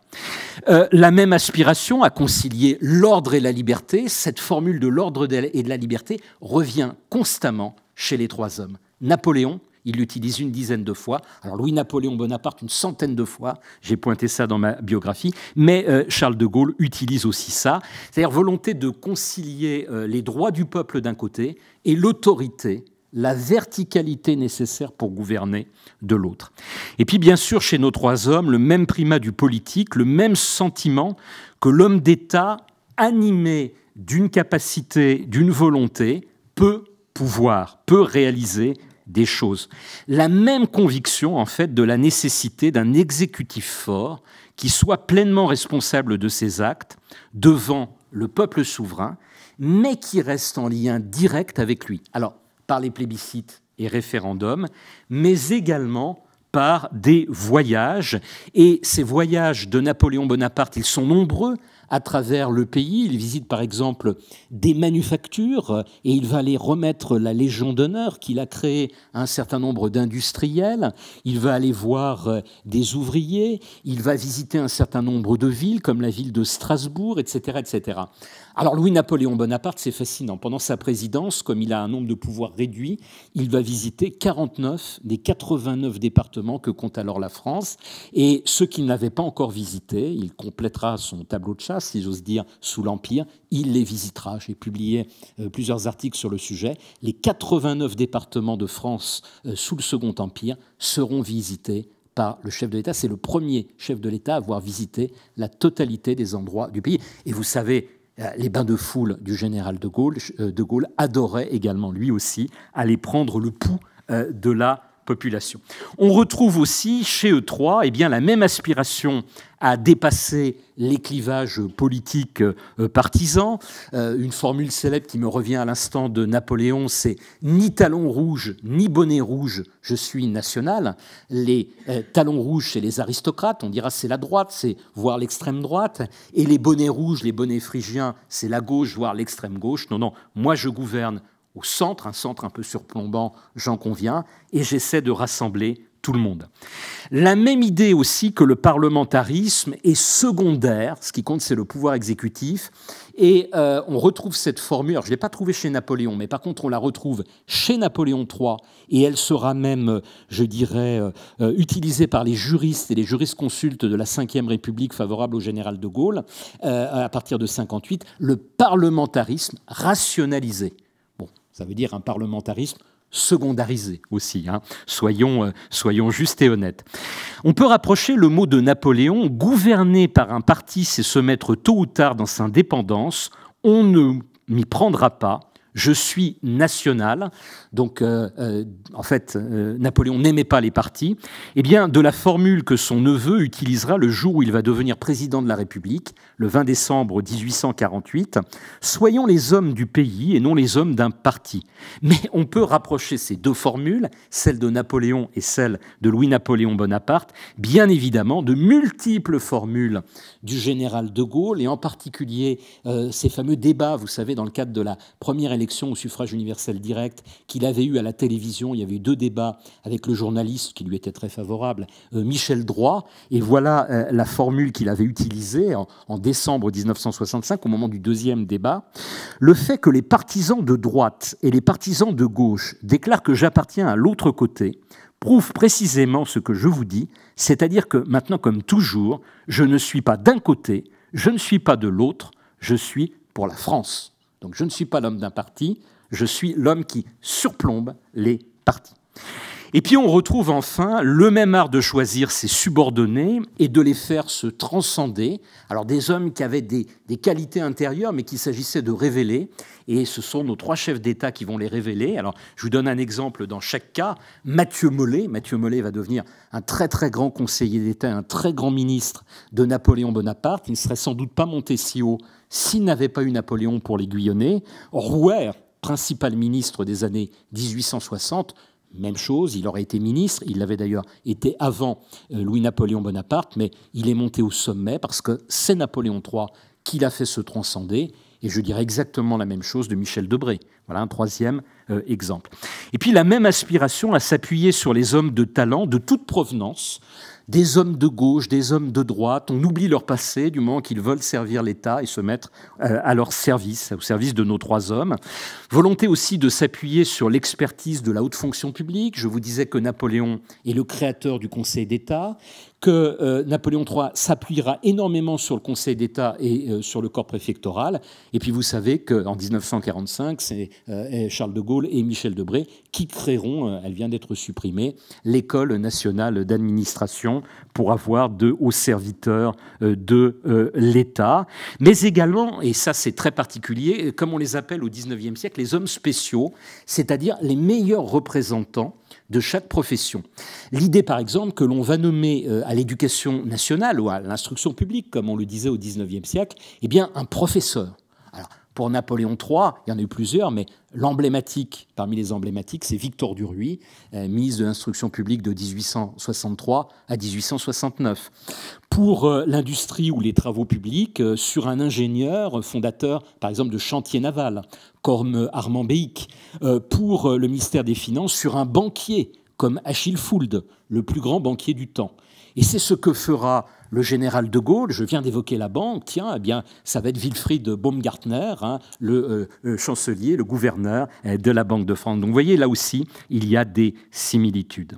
La même aspiration à concilier l'ordre et la liberté, cette formule de l'ordre et de la liberté revient constamment chez les trois hommes. Napoléon, il l'utilise une dizaine de fois. Alors Louis-Napoléon Bonaparte, une centaine de fois. J'ai pointé ça dans ma biographie. Mais Charles de Gaulle utilise aussi ça. C'est-à-dire volonté de concilier les droits du peuple d'un côté et l'autorité, la verticalité nécessaire pour gouverner de l'autre. Et puis bien sûr, chez nos trois hommes, le même primat du politique, le même sentiment que l'homme d'État animé d'une capacité, d'une volonté, peut pouvoir, peut réaliser des choses. La même conviction, en fait, de la nécessité d'un exécutif fort qui soit pleinement responsable de ses actes devant le peuple souverain, mais qui reste en lien direct avec lui. Alors, par les plébiscites et référendums, mais également par des voyages. Et ces voyages de Napoléon Bonaparte, ils sont nombreux à travers le pays. Il visite par exemple des manufactures et il va aller remettre la Légion d'honneur qu'il a créée à un certain nombre d'industriels. Il va aller voir des ouvriers. Il va visiter un certain nombre de villes comme la ville de Strasbourg, etc., etc. Alors Louis-Napoléon Bonaparte, c'est fascinant. Pendant sa présidence, comme il a un nombre de pouvoirs réduit, il va visiter 49 des 89 départements que compte alors la France. Et ceux qu'il n'avait pas encore visités, il complétera son tableau de chasse, si j'ose dire, sous l'Empire, il les visitera. J'ai publié plusieurs articles sur le sujet. Les 89 départements de France sous le Second Empire seront visités par le chef de l'État. C'est le premier chef de l'État à avoir visité la totalité des endroits du pays. Et vous savez, les bains de foule du général de Gaulle adorait également, lui aussi, aller prendre le pouls de la population. On retrouve aussi chez eux trois la même aspiration à dépasser les clivages politiques partisans. Une formule célèbre qui me revient à l'instant de Napoléon, c'est « ni talon rouge, ni bonnet rouge, je suis national ». Les talons rouges, c'est les aristocrates, on dira c'est la droite, c'est voire l'extrême droite. Et les bonnets rouges, les bonnets phrygiens, c'est la gauche, voire l'extrême gauche. Non, non, moi je gouverne au centre, un centre un peu surplombant, j'en conviens, et j'essaie de rassembler tout le monde. La même idée aussi que le parlementarisme est secondaire, ce qui compte c'est le pouvoir exécutif, et on retrouve cette formule, alors je ne l'ai pas trouvée chez Napoléon, mais par contre on la retrouve chez Napoléon III, et elle sera même, je dirais, utilisée par les juristes et les jurisconsultes de la Ve République favorable au général de Gaulle, à partir de 1958, le parlementarisme rationalisé. Ça veut dire un parlementarisme secondarisé aussi, hein. Soyons justes et honnêtes. On peut rapprocher le mot de Napoléon, gouverner par un parti, c'est se mettre tôt ou tard dans sa dépendance, on ne m'y prendra pas, je suis national. Donc, en fait, Napoléon n'aimait pas les partis. Eh bien, de la formule que son neveu utilisera le jour où il va devenir président de la République, le 20 décembre 1848, « Soyons les hommes du pays et non les hommes d'un parti ». Mais on peut rapprocher ces deux formules, celle de Napoléon et celle de Louis-Napoléon Bonaparte, bien évidemment, de multiples formules du général de Gaulle, et en particulier ces fameux débats, vous savez, dans le cadre de la première élection au suffrage universel direct qu'il avait eu à la télévision. Il y avait eu 2 débats avec le journaliste qui lui était très favorable, Michel Droit, et voilà la formule qu'il avait utilisée en décembre 1965 au moment du 2e débat. Le fait que les partisans de droite et les partisans de gauche déclarent que j'appartiens à l'autre côté prouve précisément ce que je vous dis, c'est-à-dire que maintenant, comme toujours, je ne suis pas d'un côté, je ne suis pas de l'autre, je suis pour la France. Donc je ne suis pas l'homme d'un parti, je suis l'homme qui surplombe les partis. Et puis on retrouve enfin le même art de choisir ses subordonnés et de les faire se transcender. Alors des hommes qui avaient des qualités intérieures mais qu'il s'agissait de révéler. Et ce sont nos 3 chefs d'État qui vont les révéler. Alors je vous donne un exemple dans chaque cas. Mathieu Molé. Mathieu Molé va devenir un très très grand conseiller d'État, un très grand ministre de Napoléon Bonaparte. Il ne serait sans doute pas monté si haut s'il n'avait pas eu Napoléon pour l'aiguillonner. Rouher, principal ministre des années 1860, même chose, il aurait été ministre, il l'avait d'ailleurs été avant Louis-Napoléon Bonaparte, mais il est monté au sommet parce que c'est Napoléon III qui l'a fait se transcender, et je dirais exactement la même chose de Michel Debré. Voilà un 3e exemple. Et puis la même aspiration à s'appuyer sur les hommes de talent de toute provenance, des hommes de gauche, des hommes de droite. On oublie leur passé du moment qu'ils veulent servir l'État et se mettre à leur service, au service de nos 3 hommes. Volonté aussi de s'appuyer sur l'expertise de la haute fonction publique. Je vous disais que Napoléon est le créateur du Conseil d'État, que Napoléon III s'appuiera énormément sur le Conseil d'État et sur le corps préfectoral. Et puis vous savez qu'en 1945, c'est Charles de Gaulle et Michel Debré qui créeront, elle vient d'être supprimée, l'École nationale d'administration pour avoir de hauts serviteurs de l'État. Mais également, et ça c'est très particulier, comme on les appelle au XIXe siècle, les hommes spéciaux, c'est-à-dire les meilleurs représentants de chaque profession. L'idée, par exemple, que l'on va nommer à l'éducation nationale ou à l'instruction publique, comme on le disait au XIXe siècle, eh bien, un professeur. Alors, pour Napoléon III, il y en a eu plusieurs, mais l'emblématique, parmi les emblématiques, c'est Victor Duruy, ministre de l'Instruction publique de 1863 à 1869. Pour l'industrie ou les travaux publics, sur un ingénieur fondateur, par exemple, de chantiers navals, comme Armand Béhic. Pour le ministère des Finances, sur un banquier, comme Achille Fould, le plus grand banquier du temps. Et c'est ce que fera le général de Gaulle. Je viens d'évoquer la banque. Tiens, eh bien, ça va être Wilfried Baumgartner, hein, le chancelier, le gouverneur de la Banque de France. Donc, vous voyez, là aussi, il y a des similitudes.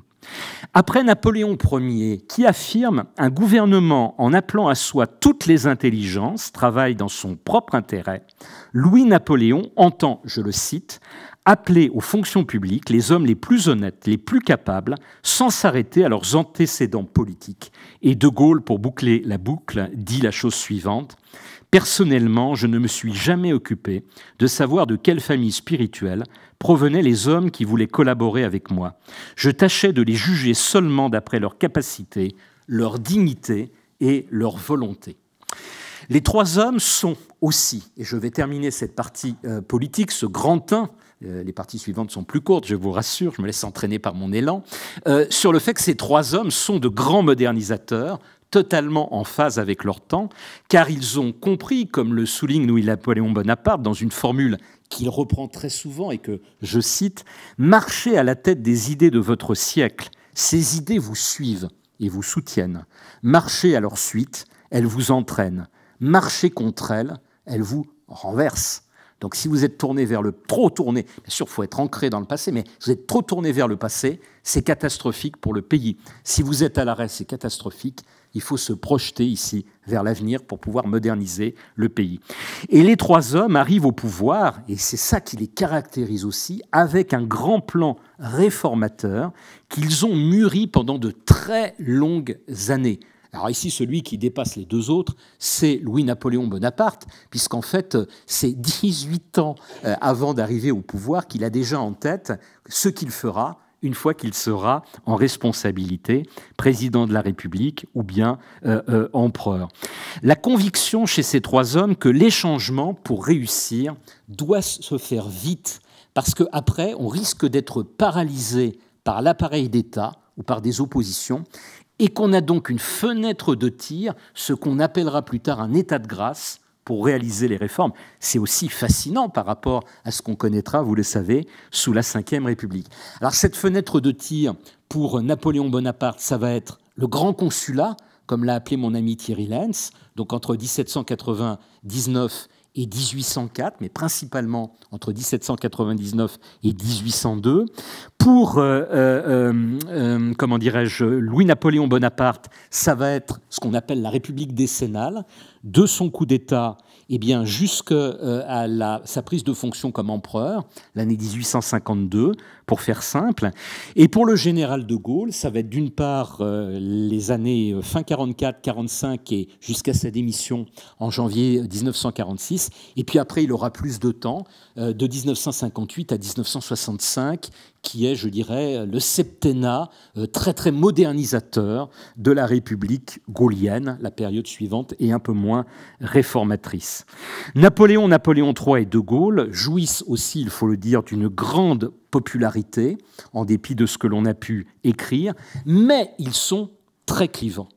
Après Napoléon Ier, qui affirme « Un gouvernement en appelant à soi toutes les intelligences travaille dans son propre intérêt », Louis-Napoléon entend, je le cite, « appeler aux fonctions publiques les hommes les plus honnêtes, les plus capables, sans s'arrêter à leurs antécédents politiques ». Et de Gaulle, pour boucler la boucle, dit la chose suivante: « Personnellement, je ne me suis jamais occupé de savoir de quelle famille spirituelle provenaient les hommes qui voulaient collaborer avec moi. Je tâchais de les juger seulement d'après leur capacité, leur dignité et leur volonté. » Les 3 hommes sont aussi, et je vais terminer cette partie politique, ce grand 1, les parties suivantes sont plus courtes, je vous rassure, je me laisse entraîner par mon élan, sur le fait que ces 3 hommes sont de grands modernisateurs, totalement en phase avec leur temps, car ils ont compris, comme le souligne Louis-Napoléon Bonaparte dans une formule qu'il reprend très souvent et que je cite, « Marchez à la tête des idées de votre siècle, ces idées vous suivent et vous soutiennent. Marchez à leur suite, elles vous entraînent. Marchez contre elles, elles vous renversent. » Donc si vous êtes trop tourné, bien sûr, il faut être ancré dans le passé, mais si vous êtes trop tourné vers le passé, c'est catastrophique pour le pays. Si vous êtes à l'arrêt, c'est catastrophique. Il faut se projeter ici vers l'avenir pour pouvoir moderniser le pays. Et les 3 hommes arrivent au pouvoir, et c'est ça qui les caractérise aussi, avec un grand plan réformateur qu'ils ont mûri pendant de très longues années. Alors ici, celui qui dépasse les 2 autres, c'est Louis-Napoléon Bonaparte, puisqu'en fait, c'est 18 ans avant d'arriver au pouvoir qu'il a déjà en tête ce qu'il fera une fois qu'il sera en responsabilité, président de la République ou bien empereur. La conviction chez ces 3 hommes que les changements, pour réussir, doivent se faire vite, parce qu'après, on risque d'être paralysé par l'appareil d'État ou par des oppositions, et qu'on a donc une fenêtre de tir, ce qu'on appellera plus tard un état de grâce, pour réaliser les réformes. C'est aussi fascinant par rapport à ce qu'on connaîtra, vous le savez, sous la Ve République. Alors cette fenêtre de tir, pour Napoléon Bonaparte, ça va être le grand consulat, comme l'a appelé mon ami Thierry Lenz, donc entre 1799 et 1804, mais principalement entre 1799 et 1802. Pour, comment dirais-je, Louis-Napoléon Bonaparte, ça va être ce qu'on appelle la République décennale. De son coup d'État, eh bien, jusqu'à sa prise de fonction comme empereur, l'année 1852, pour faire simple. Et pour le général de Gaulle, ça va être d'une part les années fin 44, 45 et jusqu'à sa démission en janvier 1946. Et puis après, il aura plus de temps, de 1958 à 1965, qui est, je dirais, le septennat très très modernisateur de la République gaulienne. La période suivante est un peu moins réformatrice. Napoléon III et de Gaulle jouissent aussi, il faut le dire, d'une grande popularité, en dépit de ce que l'on a pu écrire, mais ils sont très clivants.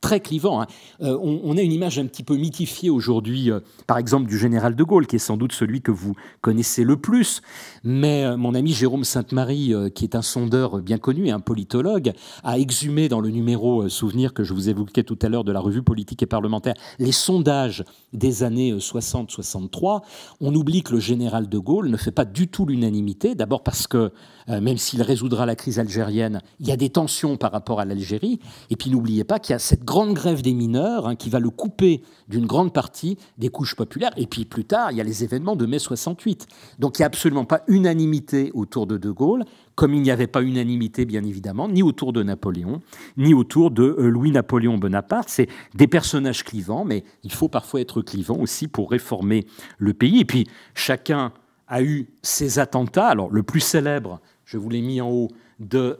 Très clivant. Hein. On a une image un petit peu mythifiée aujourd'hui, par exemple, du général de Gaulle, qui est sans doute celui que vous connaissez le plus. Mais mon ami Jérôme Sainte-Marie, qui est un sondeur bien connu et un politologue, a exhumé dans le numéro Souvenir que je vous évoquais tout à l'heure de la revue Politique et Parlementaire les sondages des années 60-63. On oublie que le général de Gaulle ne fait pas du tout l'unanimité, d'abord parce que, même s'il résoudra la crise algérienne, il y a des tensions par rapport à l'Algérie. Et puis n'oubliez pas qu'il y a cette grande grève des mineurs qui va le couper d'une grande partie des couches populaires. Et puis plus tard, il y a les événements de mai 68. Donc il n'y a absolument pas unanimité autour de Gaulle, comme il n'y avait pas unanimité, bien évidemment, ni autour de Napoléon, ni autour de Louis-Napoléon Bonaparte. C'est des personnages clivants, mais il faut parfois être clivant aussi pour réformer le pays. Et puis chacun a eu ses attentats. Alors le plus célèbre, je vous l'ai mis en haut, de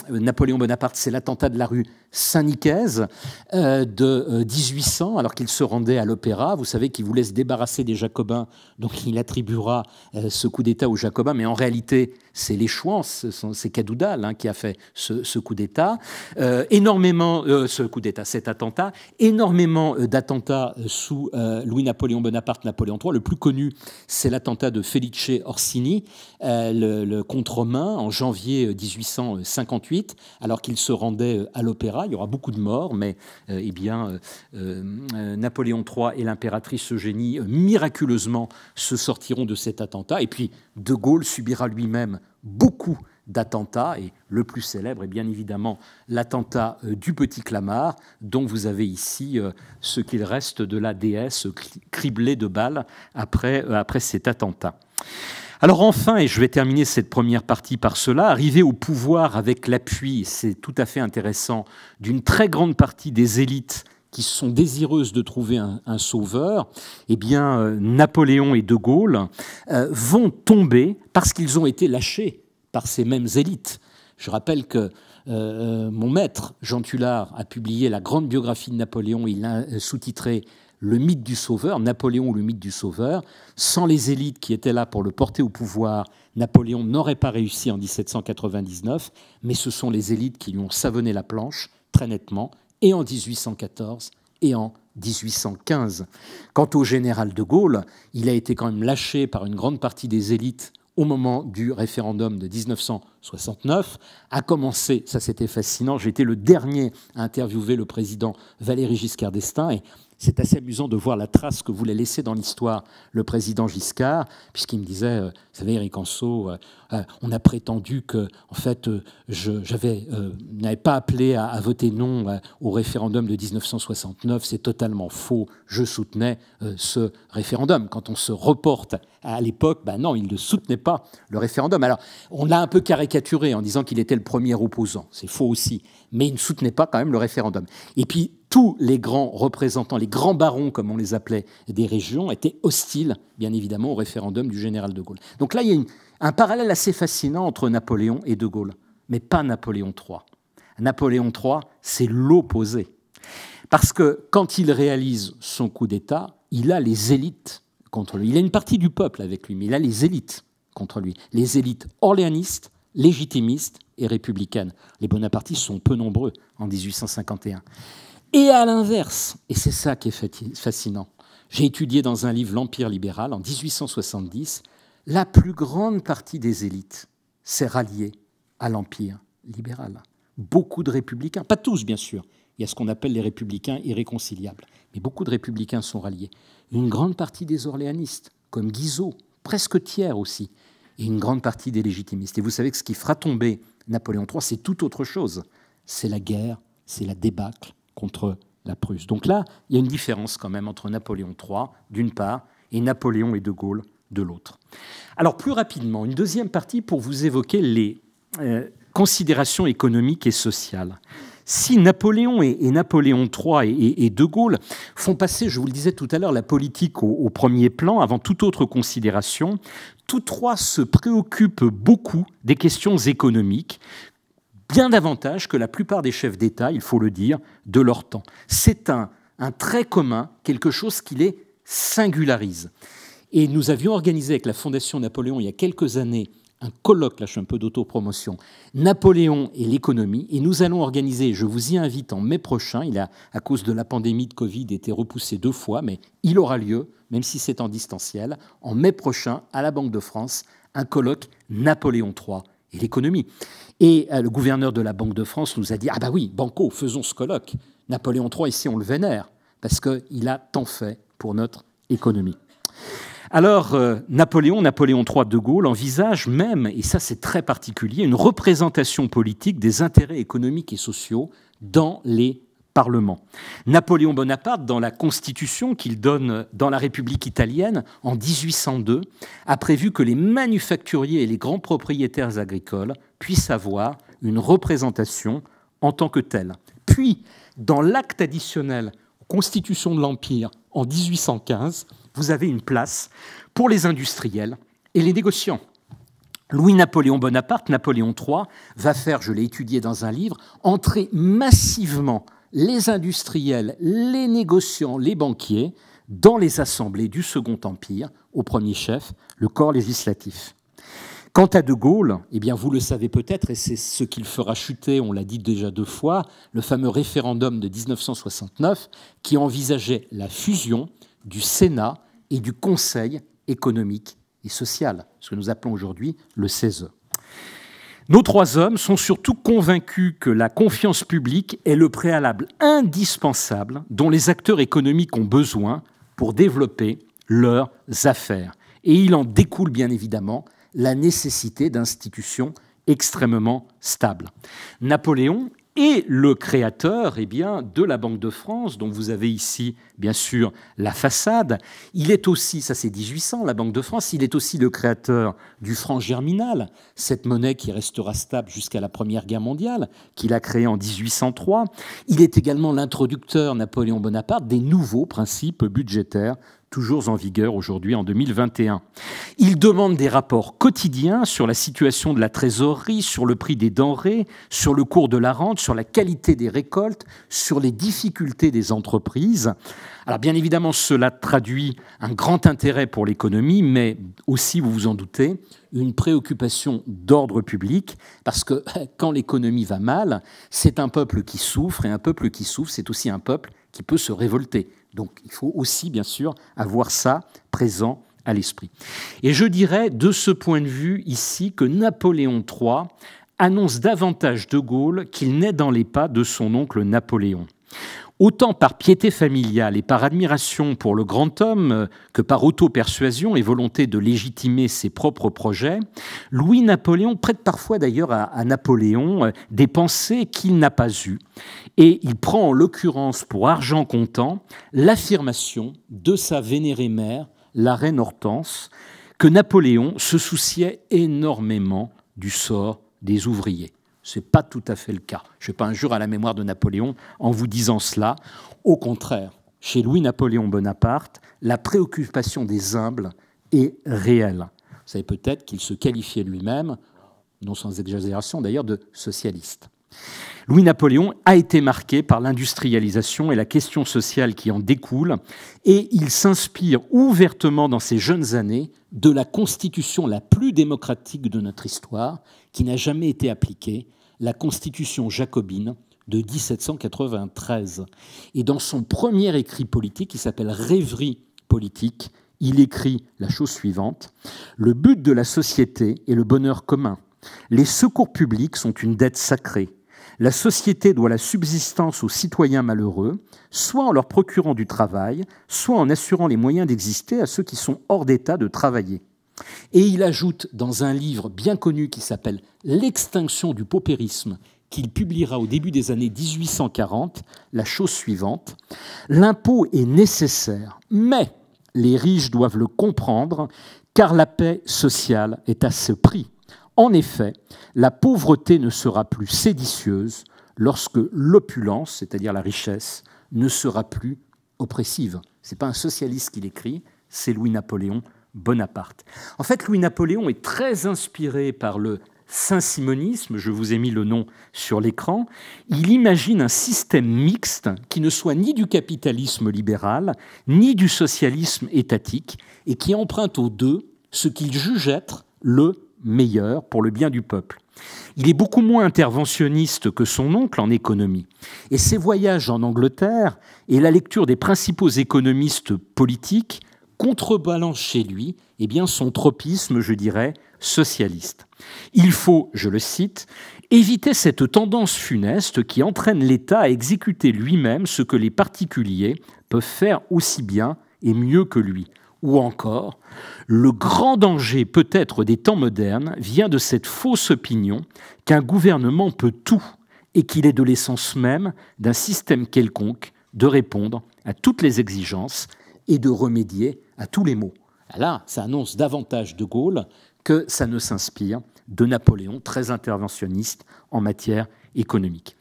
Napoléon Bonaparte, c'est l'attentat de la rue Saint-Nicaise de 1800, alors qu'il se rendait à l'Opéra. Vous savez qu'il voulait se débarrasser des Jacobins, donc il attribuera ce coup d'État aux Jacobins, mais en réalité, c'est les Chouans, c'est Cadoudal qui a fait ce coup d'État. Cet attentat, énormément d'attentats sous Louis-Napoléon Bonaparte, Napoléon III. Le plus connu, c'est l'attentat de Felice Orsini, le contremain, en janvier 1858, alors qu'il se rendait à l'Opéra. Il y aura beaucoup de morts, mais Napoléon III et l'impératrice Eugénie, miraculeusement, se sortiront de cet attentat. Et puis, de Gaulle subira lui-même beaucoup d'attentats, et le plus célèbre est bien évidemment l'attentat du Petit Clamart, dont vous avez ici ce qu'il reste de la déesse criblée de balles après cet attentat. Alors enfin, et je vais terminer cette première partie par cela, arriver au pouvoir avec l'appui, c'est tout à fait intéressant, d'une très grande partie des élites qui sont désireuses de trouver un sauveur, eh bien, Napoléon et de Gaulle vont tomber parce qu'ils ont été lâchés par ces mêmes élites. Je rappelle que mon maître, Jean Tullard, a publié la grande biographie de Napoléon. Il l'a sous-titré « Le mythe du sauveur », Napoléon ou le mythe du sauveur. Sans les élites qui étaient là pour le porter au pouvoir, Napoléon n'aurait pas réussi en 1799, mais ce sont les élites qui lui ont savonné la planche, très nettement, et en 1814 et en 1815. Quant au général de Gaulle, il a été quand même lâché par une grande partie des élites au moment du référendum de 1969, a commencé, ça c'était fascinant, j'ai été le dernier à interviewer le président Valéry Giscard d'Estaing, et c'est assez amusant de voir la trace que voulait laisser dans l'histoire le président Giscard, puisqu'il me disait, vous savez, Éric Anceau, on a prétendu que, en fait, je n'avais pas appelé à voter non au référendum de 1969, c'est totalement faux, je soutenais ce référendum. Quand on se reporte à l'époque, non, il ne soutenait pas le référendum. Alors, on l'a un peu caricaturé en disant qu'il était le premier opposant, c'est faux aussi, mais il ne soutenait pas quand même le référendum. Et puis, tous les grands représentants, les grands barons, comme on les appelait, des régions, étaient hostiles, bien évidemment, au référendum du général de Gaulle. Donc là, il y a un parallèle assez fascinant entre Napoléon et de Gaulle, mais pas Napoléon III. Napoléon III, c'est l'opposé. Parce que quand il réalise son coup d'État, il a les élites contre lui. Il a une partie du peuple avec lui, mais il a les élites contre lui. Les élites orléanistes, légitimistes et républicaines. Les bonapartistes sont peu nombreux en 1851. Et à l'inverse, et c'est ça qui est fascinant, j'ai étudié dans un livre l'Empire libéral en 1870, la plus grande partie des élites s'est ralliée à l'Empire libéral. Beaucoup de républicains, pas tous bien sûr, il y a ce qu'on appelle les républicains irréconciliables, mais beaucoup de républicains sont ralliés. Une grande partie des orléanistes, comme Guizot, presque tiers aussi, et une grande partie des légitimistes. Et vous savez que ce qui fera tomber Napoléon III, c'est tout autre chose. C'est la guerre, c'est la débâcle contre la Prusse. Donc là, il y a une différence quand même entre Napoléon III, d'une part, et Napoléon et de Gaulle, de l'autre. Alors, plus rapidement, une deuxième partie pour vous évoquer les considérations économiques et sociales. Si Napoléon et Napoléon III et de Gaulle font passer, je vous le disais tout à l'heure, la politique au premier plan, avant toute autre considération, tous trois se préoccupent beaucoup des questions économiques, bien davantage que la plupart des chefs d'État, il faut le dire, de leur temps. C'est un trait commun, quelque chose qui les singularise. Et nous avions organisé avec la Fondation Napoléon il y a quelques années un colloque, là je suis un peu d'autopromotion, Napoléon et l'économie, et nous allons organiser, je vous y invite en mai prochain, il a, à cause de la pandémie de Covid, été repoussé 2 fois, mais il aura lieu, même si c'est en distanciel, en mai prochain, à la Banque de France, un colloque Napoléon III et l'économie. Et le gouverneur de la Banque de France nous a dit « Ah bah oui, banco, faisons ce colloque. Napoléon III, ici, on le vénère, parce qu'il a tant fait pour notre économie. » Alors, Napoléon III de Gaulle envisage même, et ça c'est très particulier, une représentation politique des intérêts économiques et sociaux dans les parlements. Napoléon Bonaparte, dans la Constitution qu'il donne dans la République italienne en 1802, a prévu que les manufacturiers et les grands propriétaires agricoles puissent avoir une représentation en tant que telle. Puis, dans l'acte additionnel aux Constitutions de l'Empire en 1815, vous avez une place pour les industriels et les négociants. Louis-Napoléon Bonaparte, Napoléon III, va faire, je l'ai étudié dans un livre, entrer massivement les industriels, les négociants, les banquiers dans les assemblées du Second Empire, au premier chef, le corps législatif. Quant à De Gaulle, eh bien vous le savez peut-être, et c'est ce qu'il fera chuter, on l'a dit déjà 2 fois, le fameux référendum de 1969 qui envisageait la fusion du Sénat et du Conseil économique et social, ce que nous appelons aujourd'hui le CESE. Nos 3 hommes sont surtout convaincus que la confiance publique est le préalable indispensable dont les acteurs économiques ont besoin pour développer leurs affaires. Et il en découle bien évidemment la nécessité d'institutions extrêmement stables. Napoléon est le créateur de la Banque de France, dont vous avez ici, bien sûr, la façade. Il est aussi, ça c'est 1800, la Banque de France, il est aussi le créateur du franc germinal, cette monnaie qui restera stable jusqu'à la Première Guerre mondiale, qu'il a créée en 1803. Il est également l'introducteur, Napoléon Bonaparte, des nouveaux principes budgétaires toujours en vigueur aujourd'hui en 2021. Il demande des rapports quotidiens sur la situation de la trésorerie, sur le prix des denrées, sur le cours de la rente, sur la qualité des récoltes, sur les difficultés des entreprises. Alors bien évidemment, cela traduit un grand intérêt pour l'économie, mais aussi, vous vous en doutez, une préoccupation d'ordre public, parce que quand l'économie va mal, c'est un peuple qui souffre, et un peuple qui souffre, c'est aussi un peuple qui peut se révolter. Donc il faut aussi, bien sûr, avoir ça présent à l'esprit. Et je dirais, de ce point de vue ici, que Napoléon III annonce davantage De Gaulle qu'il n'est dans les pas de son oncle Napoléon. Autant par piété familiale et par admiration pour le grand homme que par auto-persuasion et volonté de légitimer ses propres projets, Louis-Napoléon prête parfois d'ailleurs à Napoléon des pensées qu'il n'a pas eues. Et il prend en l'occurrence pour argent comptant l'affirmation de sa vénérée mère, la reine Hortense, que Napoléon se souciait énormément du sort des ouvriers. Ce n'est pas tout à fait le cas. Je ne vais pas injurer à la mémoire de Napoléon en vous disant cela. Au contraire, chez Louis-Napoléon Bonaparte, la préoccupation des humbles est réelle. Vous savez peut-être qu'il se qualifiait lui-même, non sans exagération d'ailleurs, de socialiste. Louis-Napoléon a été marqué par l'industrialisation et la question sociale qui en découle, et il s'inspire ouvertement dans ses jeunes années de la constitution la plus démocratique de notre histoire, qui n'a jamais été appliquée, la constitution jacobine de 1793. Et dans son premier écrit politique, qui s'appelle « Rêverie politique », il écrit la chose suivante : « Le but de la société est le bonheur commun. Les secours publics sont une dette sacrée. La société doit la subsistance aux citoyens malheureux, soit en leur procurant du travail, soit en assurant les moyens d'exister à ceux qui sont hors d'état de travailler. » Et il ajoute dans un livre bien connu qui s'appelle « L'extinction du paupérisme qu'il publiera au début des années 1840 la chose suivante: « L'impôt est nécessaire, mais les riches doivent le comprendre, car la paix sociale est à ce prix. En effet, la pauvreté ne sera plus séditieuse lorsque l'opulence, c'est-à-dire la richesse, ne sera plus oppressive. » Ce n'est pas un socialiste qui l'écrit, c'est Louis-Napoléon Bonaparte. En fait, Louis-Napoléon est très inspiré par le saint-simonisme, je vous ai mis le nom sur l'écran. Il imagine un système mixte qui ne soit ni du capitalisme libéral, ni du socialisme étatique, et qui emprunte aux deux ce qu'il juge être le meilleur pour le bien du peuple. Il est beaucoup moins interventionniste que son oncle en économie. Et ses voyages en Angleterre et la lecture des principaux économistes politiques contrebalancent chez lui son tropisme, je dirais, socialiste. Il faut, je le cite, « éviter cette tendance funeste qui entraîne l'État à exécuter lui-même ce que les particuliers peuvent faire aussi bien et mieux que lui. » Ou encore, le grand danger peut-être des temps modernes vient de cette fausse opinion qu'un gouvernement peut tout et qu'il est de l'essence même d'un système quelconque de répondre à toutes les exigences et de remédier à tous les maux. Là, ça annonce davantage de Gaulle que ça ne s'inspire de Napoléon, très interventionniste en matière économique.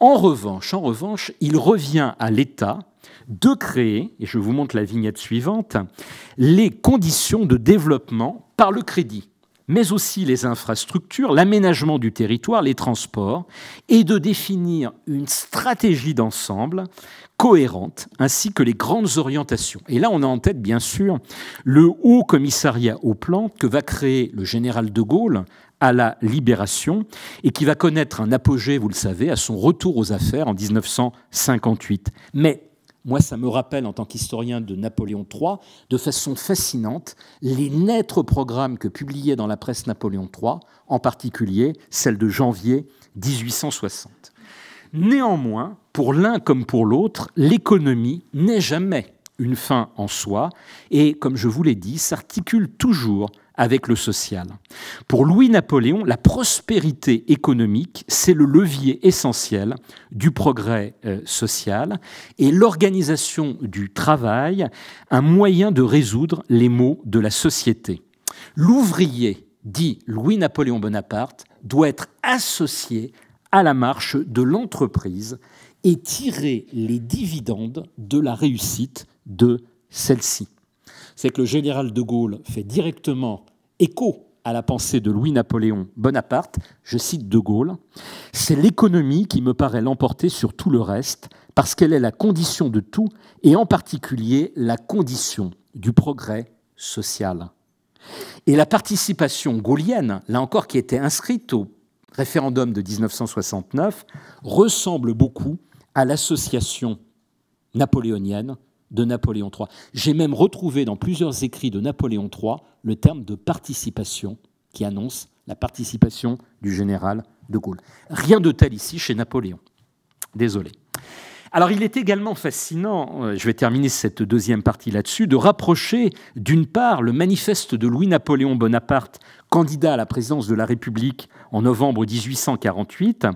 En revanche, il revient à l'État de créer, et je vous montre la vignette suivante, les conditions de développement par le crédit, mais aussi les infrastructures, l'aménagement du territoire, les transports, et de définir une stratégie d'ensemble cohérente, ainsi que les grandes orientations. Et là, on a en tête, bien sûr, le Haut Commissariat au Plan que va créer le général de Gaulle à la Libération et qui va connaître un apogée, vous le savez, à son retour aux affaires en 1958. Mais moi, ça me rappelle, en tant qu'historien de Napoléon III, de façon fascinante, les nets programmes que publiait dans la presse Napoléon III, en particulier celle de janvier 1860. Néanmoins, pour l'un comme pour l'autre, l'économie n'est jamais une fin en soi et, comme je vous l'ai dit, s'articule toujours avec le social. Pour Louis-Napoléon, la prospérité économique, c'est le levier essentiel du progrès social et l'organisation du travail, un moyen de résoudre les maux de la société. L'ouvrier, dit Louis-Napoléon Bonaparte, doit être associé à la marche de l'entreprise et tirer les dividendes de la réussite de celle-ci. C'est que le général de Gaulle fait directement écho à la pensée de Louis-Napoléon Bonaparte. Je cite de Gaulle, « C'est l'économie qui me paraît l'emporter sur tout le reste, parce qu'elle est la condition de tout, et en particulier la condition du progrès social. » Et la participation gaullienne, là encore qui était inscrite au référendum de 1969, ressemble beaucoup à l'association napoléonienne de Napoléon III. J'ai même retrouvé dans plusieurs écrits de Napoléon III le terme de participation qui annonce la participation du général de Gaulle. Rien de tel ici chez Napoléon. Désolé. Alors, il est également fascinant, je vais terminer cette deuxième partie là-dessus, de rapprocher d'une part le manifeste de Louis-Napoléon Bonaparte, candidat à la présidence de la République en novembre 1848,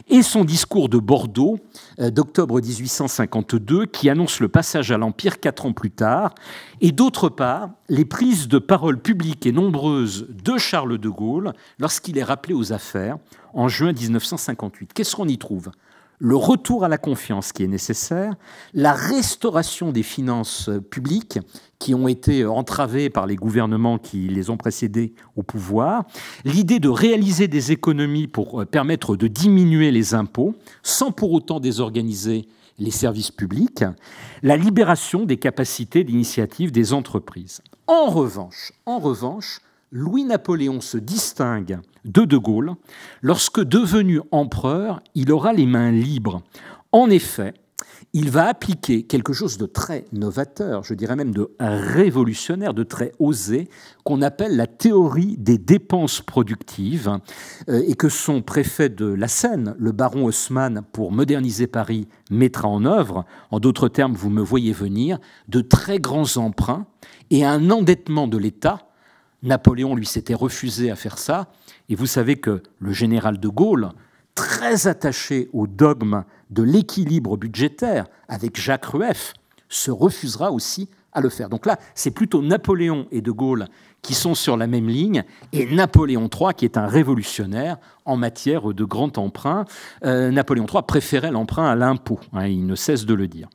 et son discours de Bordeaux d'octobre 1852, qui annonce le passage à l'Empire 4 ans plus tard, et d'autre part, les prises de parole publiques et nombreuses de Charles de Gaulle lorsqu'il est rappelé aux affaires en juin 1958. Qu'est-ce qu'on y trouve ? Le retour à la confiance qui est nécessaire, la restauration des finances publiques qui ont été entravées par les gouvernements qui les ont précédés au pouvoir, l'idée de réaliser des économies pour permettre de diminuer les impôts sans pour autant désorganiser les services publics, la libération des capacités d'initiative des entreprises. En revanche, Louis-Napoléon se distingue de Gaulle lorsque, devenu empereur, il aura les mains libres. En effet, il va appliquer quelque chose de très novateur, je dirais même de révolutionnaire, de très osé, qu'on appelle la théorie des dépenses productives, et que son préfet de la Seine, le baron Haussmann, pour moderniser Paris, mettra en œuvre. En d'autres termes, vous me voyez venir, de très grands emprunts et un endettement de l'État. Napoléon, lui, s'était refusé à faire ça. Et vous savez que le général de Gaulle, très attaché au dogme de l'équilibre budgétaire avec Jacques Rueff, se refusera aussi à le faire. Donc là, c'est plutôt Napoléon et De Gaulle qui sont sur la même ligne, et Napoléon III, qui est un révolutionnaire en matière de grand emprunt. Napoléon III préférait l'emprunt à l'impôt, hein, il ne cesse de le dire.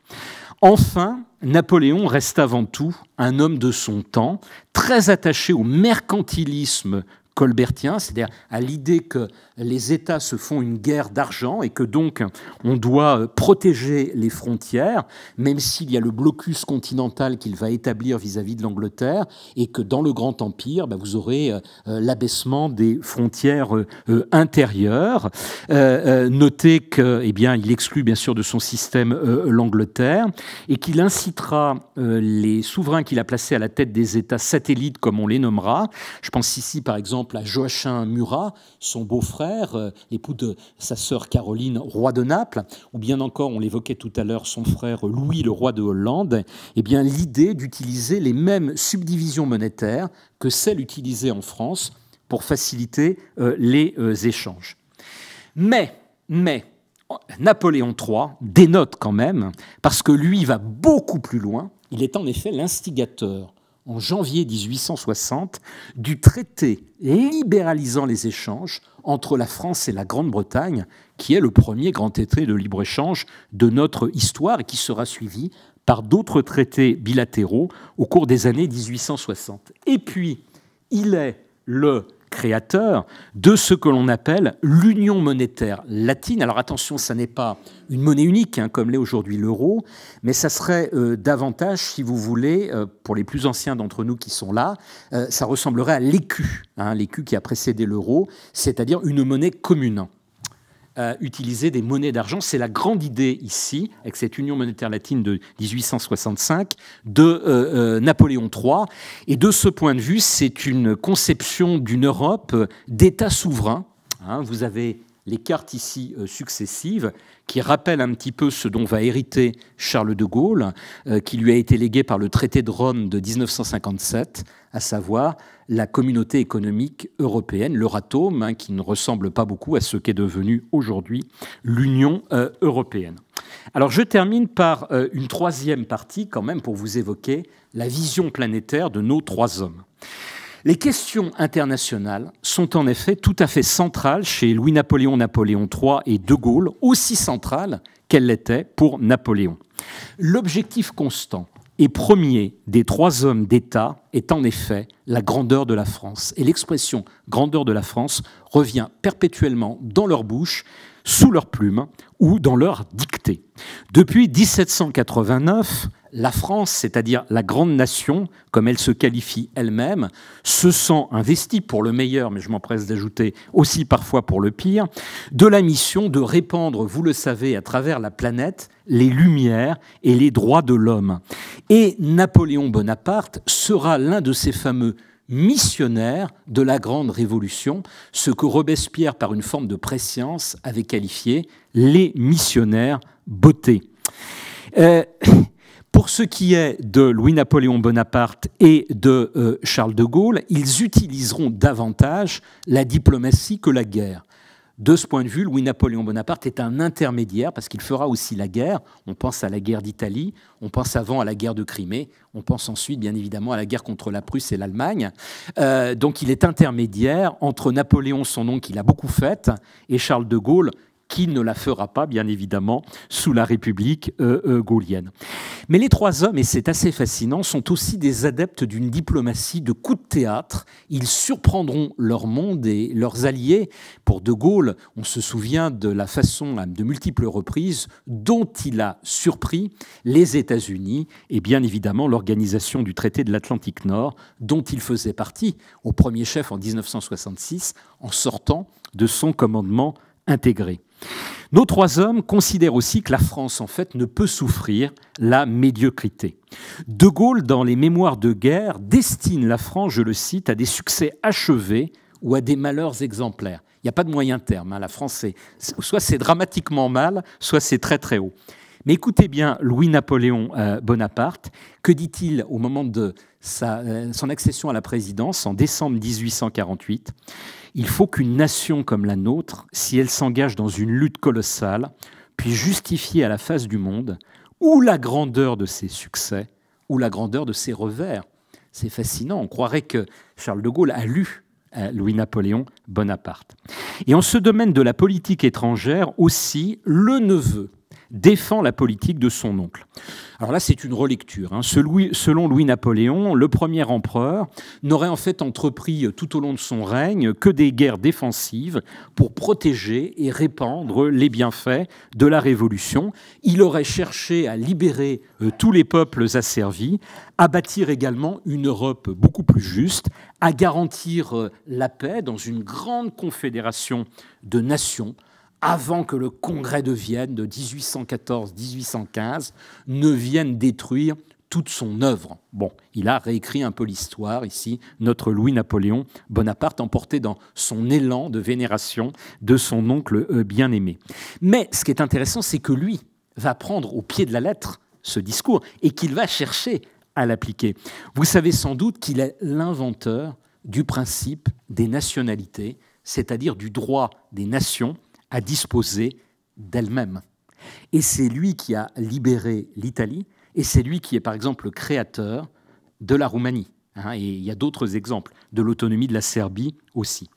Enfin, Napoléon reste avant tout un homme de son temps, très attaché au mercantilisme colbertien, c'est-à-dire à l'idée que les États se font une guerre d'argent et que donc on doit protéger les frontières, même s'il y a le blocus continental qu'il va établir vis-à-vis de l'Angleterre, et que dans le Grand Empire, vous aurez l'abaissement des frontières intérieures. Notez qu'il exclut bien sûr de son système l'Angleterre, et qu'il incitera les souverains qu'il a placés à la tête des États satellites, comme on les nommera. Je pense ici par exemple à Joachim Murat, son beau-frère, l'époux de sa sœur Caroline, roi de Naples, ou bien encore, on l'évoquait tout à l'heure, son frère Louis, le roi de Hollande. Eh bien, l'idée d'utiliser les mêmes subdivisions monétaires que celles utilisées en France pour faciliter les échanges. Mais Napoléon III dénote quand même, parce que lui va beaucoup plus loin. Il est en effet l'instigateur, en janvier 1860, du traité libéralisant les échanges entre la France et la Grande-Bretagne, qui est le premier grand traité de libre-échange de notre histoire et qui sera suivi par d'autres traités bilatéraux au cours des années 1860. Et puis, il est le créateur de ce que l'on appelle l'union monétaire latine. Alors attention, ça n'est pas une monnaie unique, hein, comme l'est aujourd'hui l'euro, mais ça serait davantage, si vous voulez, pour les plus anciens d'entre nous qui sont là, ça ressemblerait à l'écu, hein, l'écu qui a précédé l'euro, c'est-à-dire une monnaie commune. Utiliser des monnaies d'argent. C'est la grande idée ici, avec cette union monétaire latine de 1865, de Napoléon III. Et de ce point de vue, c'est une conception d'une Europe d'États souverains. Hein, vous avez les cartes ici successives qui rappellent un petit peu ce dont va hériter Charles de Gaulle, qui lui a été légué par le traité de Rome de 1957, à savoir la communauté économique européenne, l'Euratom, hein, qui ne ressemble pas beaucoup à ce qu'est devenu aujourd'hui l'Union européenne. Alors je termine par une troisième partie quand même pour vous évoquer la vision planétaire de nos trois hommes. Les questions internationales sont en effet tout à fait centrales chez Louis-Napoléon, Napoléon III et De Gaulle, aussi centrales qu'elles l'étaient pour Napoléon. L'objectif constant et premier des trois hommes d'État est en effet la grandeur de la France. Et l'expression « grandeur de la France » revient perpétuellement dans leur bouche, sous leur plume ou dans leur dictée. Depuis 1789, la France, c'est-à-dire la grande nation, comme elle se qualifie elle-même, se sent investie pour le meilleur, mais je m'empresse d'ajouter aussi parfois pour le pire, de la mission de répandre, vous le savez, à travers la planète, les lumières et les droits de l'homme. Et Napoléon Bonaparte sera l'un de ces fameux missionnaires de la Grande Révolution, ce que Robespierre, par une forme de prescience, avait qualifié les missionnaires bottés. Pour ce qui est de Louis-Napoléon Bonaparte et de Charles de Gaulle, ils utiliseront davantage la diplomatie que la guerre. De ce point de vue, Louis-Napoléon Bonaparte est un intermédiaire parce qu'il fera aussi la guerre. On pense à la guerre d'Italie, on pense avant à la guerre de Crimée, on pense ensuite bien évidemment à la guerre contre la Prusse et l'Allemagne. Donc il est intermédiaire entre Napoléon, son nom qu'il a beaucoup fait, et Charles de Gaulle, qui ne la fera pas, bien évidemment, sous la République gaulienne. Mais les trois hommes, et c'est assez fascinant, sont aussi des adeptes d'une diplomatie de coup de théâtre. Ils surprendront leur monde et leurs alliés. Pour De Gaulle, on se souvient de la façon, à de multiples reprises, dont il a surpris les États-Unis et bien évidemment l'organisation du traité de l'Atlantique Nord, dont il faisait partie, au premier chef en 1966, en sortant de son commandement intégré. Nos trois hommes considèrent aussi que la France, en fait, ne peut souffrir la médiocrité. De Gaulle, dans les Mémoires de guerre, destine la France, je le cite, à des succès achevés ou à des malheurs exemplaires. Il n'y a pas de moyen terme. Hein. La France, soit c'est dramatiquement mal, soit c'est très très haut. Mais écoutez bien Louis-Napoléon Bonaparte, que dit-il au moment de son accession à la présidence en décembre 1848, il faut qu'une nation comme la nôtre, si elle s'engage dans une lutte colossale, puisse justifier à la face du monde ou la grandeur de ses succès ou la grandeur de ses revers. C'est fascinant, on croirait que Charles de Gaulle a lu Louis-Napoléon Bonaparte. Et en ce domaine de la politique étrangère aussi, le neveu défend la politique de son oncle. Alors là, c'est une relecture. Selon Louis-Napoléon, le premier empereur n'aurait en fait entrepris tout au long de son règne que des guerres défensives pour protéger et répandre les bienfaits de la Révolution. Il aurait cherché à libérer tous les peuples asservis, à bâtir également une Europe beaucoup plus juste, à garantir la paix dans une grande confédération de nations, avant que le Congrès de Vienne de 1814-1815 ne vienne détruire toute son œuvre. Bon, il a réécrit un peu l'histoire, ici, notre Louis-Napoléon Bonaparte, emporté dans son élan de vénération de son oncle bien-aimé. Mais ce qui est intéressant, c'est que lui va prendre au pied de la lettre ce discours et qu'il va chercher à l'appliquer. Vous savez sans doute qu'il est l'inventeur du principe des nationalités, c'est-à-dire du droit des nations à disposer d'elle-même. Et c'est lui qui a libéré l'Italie, et c'est lui qui est par exemple le créateur de la Roumanie. Et il y a d'autres exemples, de l'autonomie de la Serbie aussi.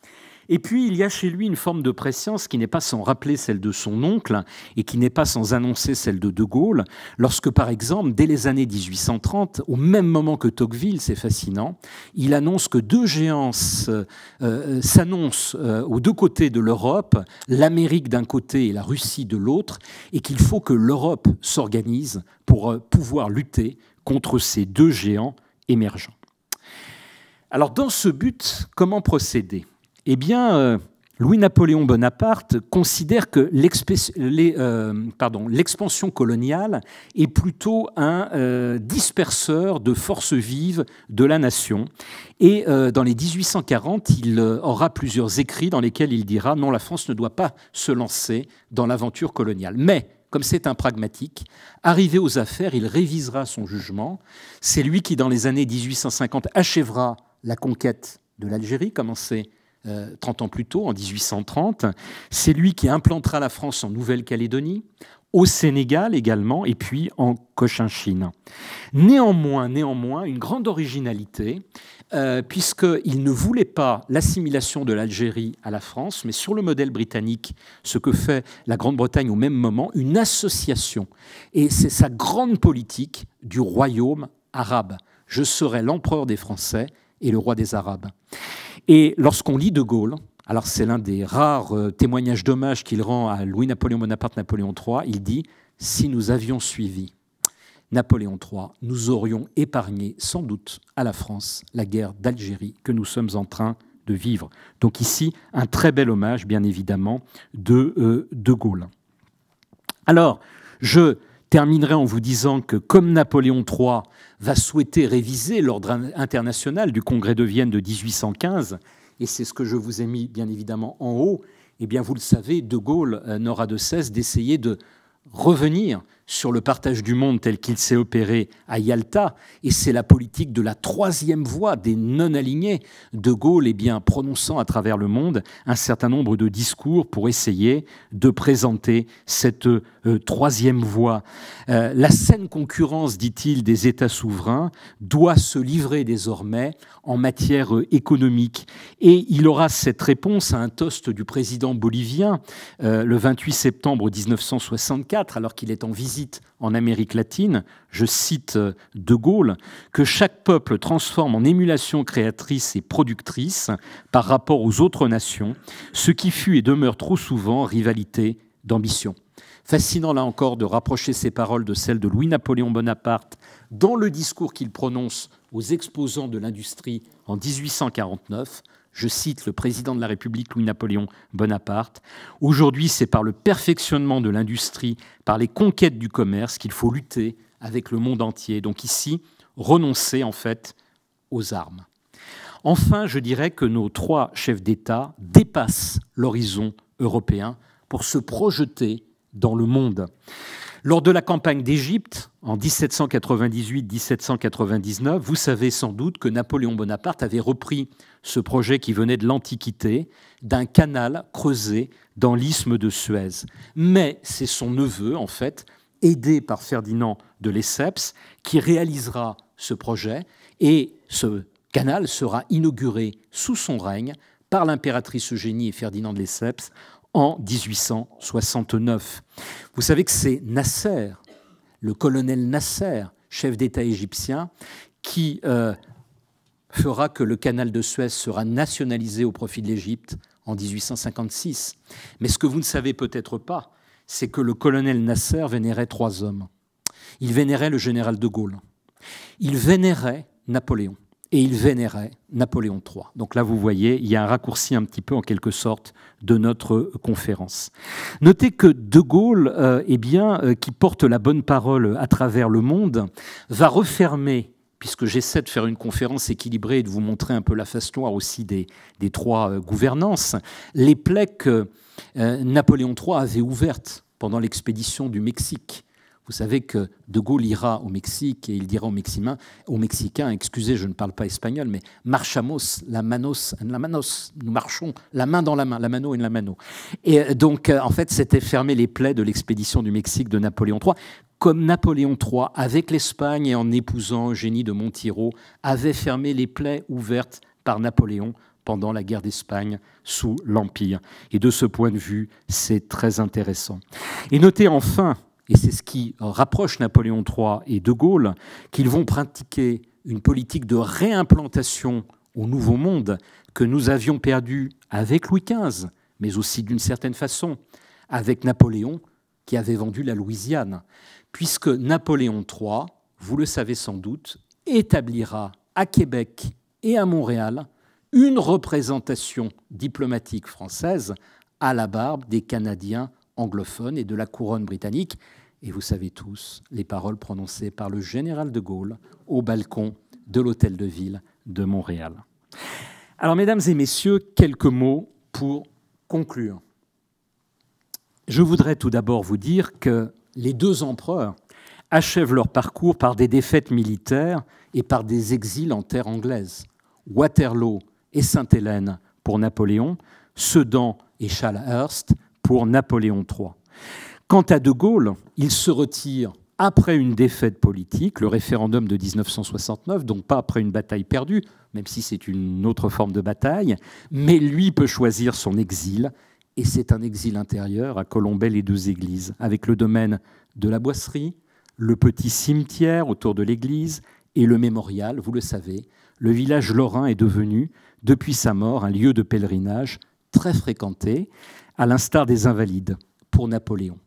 Et puis, il y a chez lui une forme de prescience qui n'est pas sans rappeler celle de son oncle et qui n'est pas sans annoncer celle de De Gaulle, lorsque, par exemple, dès les années 1830, au même moment que Tocqueville, c'est fascinant, il annonce que deux géants s'annoncent aux deux côtés de l'Europe, l'Amérique d'un côté et la Russie de l'autre, et qu'il faut que l'Europe s'organise pour pouvoir lutter contre ces deux géants émergents. Alors, dans ce but, comment procéder ? Eh bien, Louis-Napoléon Bonaparte considère que l'expansion coloniale est plutôt un disperseur de forces vives de la nation. Et dans les 1840, il aura plusieurs écrits dans lesquels il dira « Non, la France ne doit pas se lancer dans l'aventure coloniale ». Mais, comme c'est un pragmatique, arrivé aux affaires, il révisera son jugement. C'est lui qui, dans les années 1850, achèvera la conquête de l'Algérie, commencée 30 ans plus tôt, en 1830. C'est lui qui implantera la France en Nouvelle-Calédonie, au Sénégal également, et puis en Cochinchine. Néanmoins, une grande originalité, puisqu'il ne voulait pas l'assimilation de l'Algérie à la France, mais sur le modèle britannique, ce que fait la Grande-Bretagne au même moment, une association. Et c'est sa grande politique du royaume arabe. Je serai l'empereur des Français et le roi des Arabes. Et lorsqu'on lit De Gaulle, alors c'est l'un des rares témoignages d'hommage qu'il rend à Louis-Napoléon Bonaparte, Napoléon III, il dit « Si nous avions suivi Napoléon III, nous aurions épargné sans doute à la France la guerre d'Algérie que nous sommes en train de vivre. » Donc ici, un très bel hommage, bien évidemment, de Gaulle. Alors, je terminerai en vous disant que comme Napoléon III va souhaiter réviser l'ordre international du Congrès de Vienne de 1815, et c'est ce que je vous ai mis bien évidemment en haut, eh bien vous le savez, De Gaulle n'aura de cesse d'essayer de revenir sur le partage du monde tel qu'il s'est opéré à Yalta, et c'est la politique de la troisième voie des non-alignés. De Gaulle est bien prononçant à travers le monde un certain nombre de discours pour essayer de présenter cette troisième voie. La saine concurrence, dit-il, des États souverains doit se livrer désormais en matière économique. Et il aura cette réponse à un toast du président bolivien le 28 septembre 1964, alors qu'il est en visite en Amérique latine, je cite De Gaulle, que chaque peuple transforme en émulation créatrice et productrice par rapport aux autres nations, ce qui fut et demeure trop souvent rivalité d'ambition. Fascinant là encore de rapprocher ces paroles de celles de Louis-Napoléon Bonaparte dans le discours qu'il prononce aux exposants de l'industrie en 1849. Je cite le président de la République, Louis-Napoléon Bonaparte. « Aujourd'hui, c'est par le perfectionnement de l'industrie, par les conquêtes du commerce qu'il faut lutter avec le monde entier. » Donc ici, renoncer en fait aux armes. Enfin, je dirais que nos trois chefs d'État dépassent l'horizon européen pour se projeter dans le monde. Lors de la campagne d'Égypte, en 1798-1799, vous savez sans doute que Napoléon Bonaparte avait repris ce projet qui venait de l'Antiquité, d'un canal creusé dans l'isthme de Suez. Mais c'est son neveu, en fait, aidé par Ferdinand de Lesseps, qui réalisera ce projet, et ce canal sera inauguré sous son règne par l'impératrice Eugénie et Ferdinand de Lesseps en 1869. Vous savez que c'est Nasser, le colonel Nasser, chef d'État égyptien, qui fera que le canal de Suez sera nationalisé au profit de l'Égypte en 1856. Mais ce que vous ne savez peut-être pas, c'est que le colonel Nasser vénérait 3 hommes. Il vénérait le général de Gaulle, il vénérait Napoléon, et il vénérait Napoléon III. Donc là, vous voyez, il y a un raccourci un petit peu, en quelque sorte, de notre conférence. Notez que De Gaulle, qui porte la bonne parole à travers le monde, va refermer, puisque j'essaie de faire une conférence équilibrée et de vous montrer un peu la face noire aussi des 3 gouvernances, les plaies que Napoléon III avait ouvertes pendant l'expédition du Mexique. Vous savez que De Gaulle ira au Mexique et il dira aux Mexicains, excusez, je ne parle pas espagnol, mais marchamos la manos en la manos, nous marchons la main dans la main, la mano en la mano. Et donc, en fait, c'était fermer les plaies de l'expédition du Mexique de Napoléon III, comme Napoléon III, avec l'Espagne et en épousant Eugénie de Montijo, avait fermé les plaies ouvertes par Napoléon pendant la guerre d'Espagne sous l'Empire. Et de ce point de vue, c'est très intéressant. Et notez enfin, et c'est ce qui rapproche Napoléon III et De Gaulle, qu'ils vont pratiquer une politique de réimplantation au Nouveau Monde que nous avions perdu avec Louis XV, mais aussi d'une certaine façon avec Napoléon, qui avait vendu la Louisiane, puisque Napoléon III, vous le savez sans doute, établira à Québec et à Montréal une représentation diplomatique française à la barbe des Canadiens anglophones et de la couronne britannique. Et vous savez tous les paroles prononcées par le général de Gaulle au balcon de l'Hôtel de Ville de Montréal. Alors, mesdames et messieurs, quelques mots pour conclure. Je voudrais tout d'abord vous dire que les 2 empereurs achèvent leur parcours par des défaites militaires et par des exils en terre anglaise. Waterloo et Sainte-Hélène pour Napoléon, Sedan et Charlehurst pour Napoléon III. Quant à De Gaulle, il se retire après une défaite politique, le référendum de 1969, donc pas après une bataille perdue, même si c'est une autre forme de bataille, mais lui peut choisir son exil, et c'est un exil intérieur à Colombey-les-Deux-Églises, avec le domaine de la Boisserie, le petit cimetière autour de l'église et le mémorial. Vous le savez, le village lorrain est devenu, depuis sa mort, un lieu de pèlerinage très fréquenté, à l'instar des Invalides, pour Napoléon.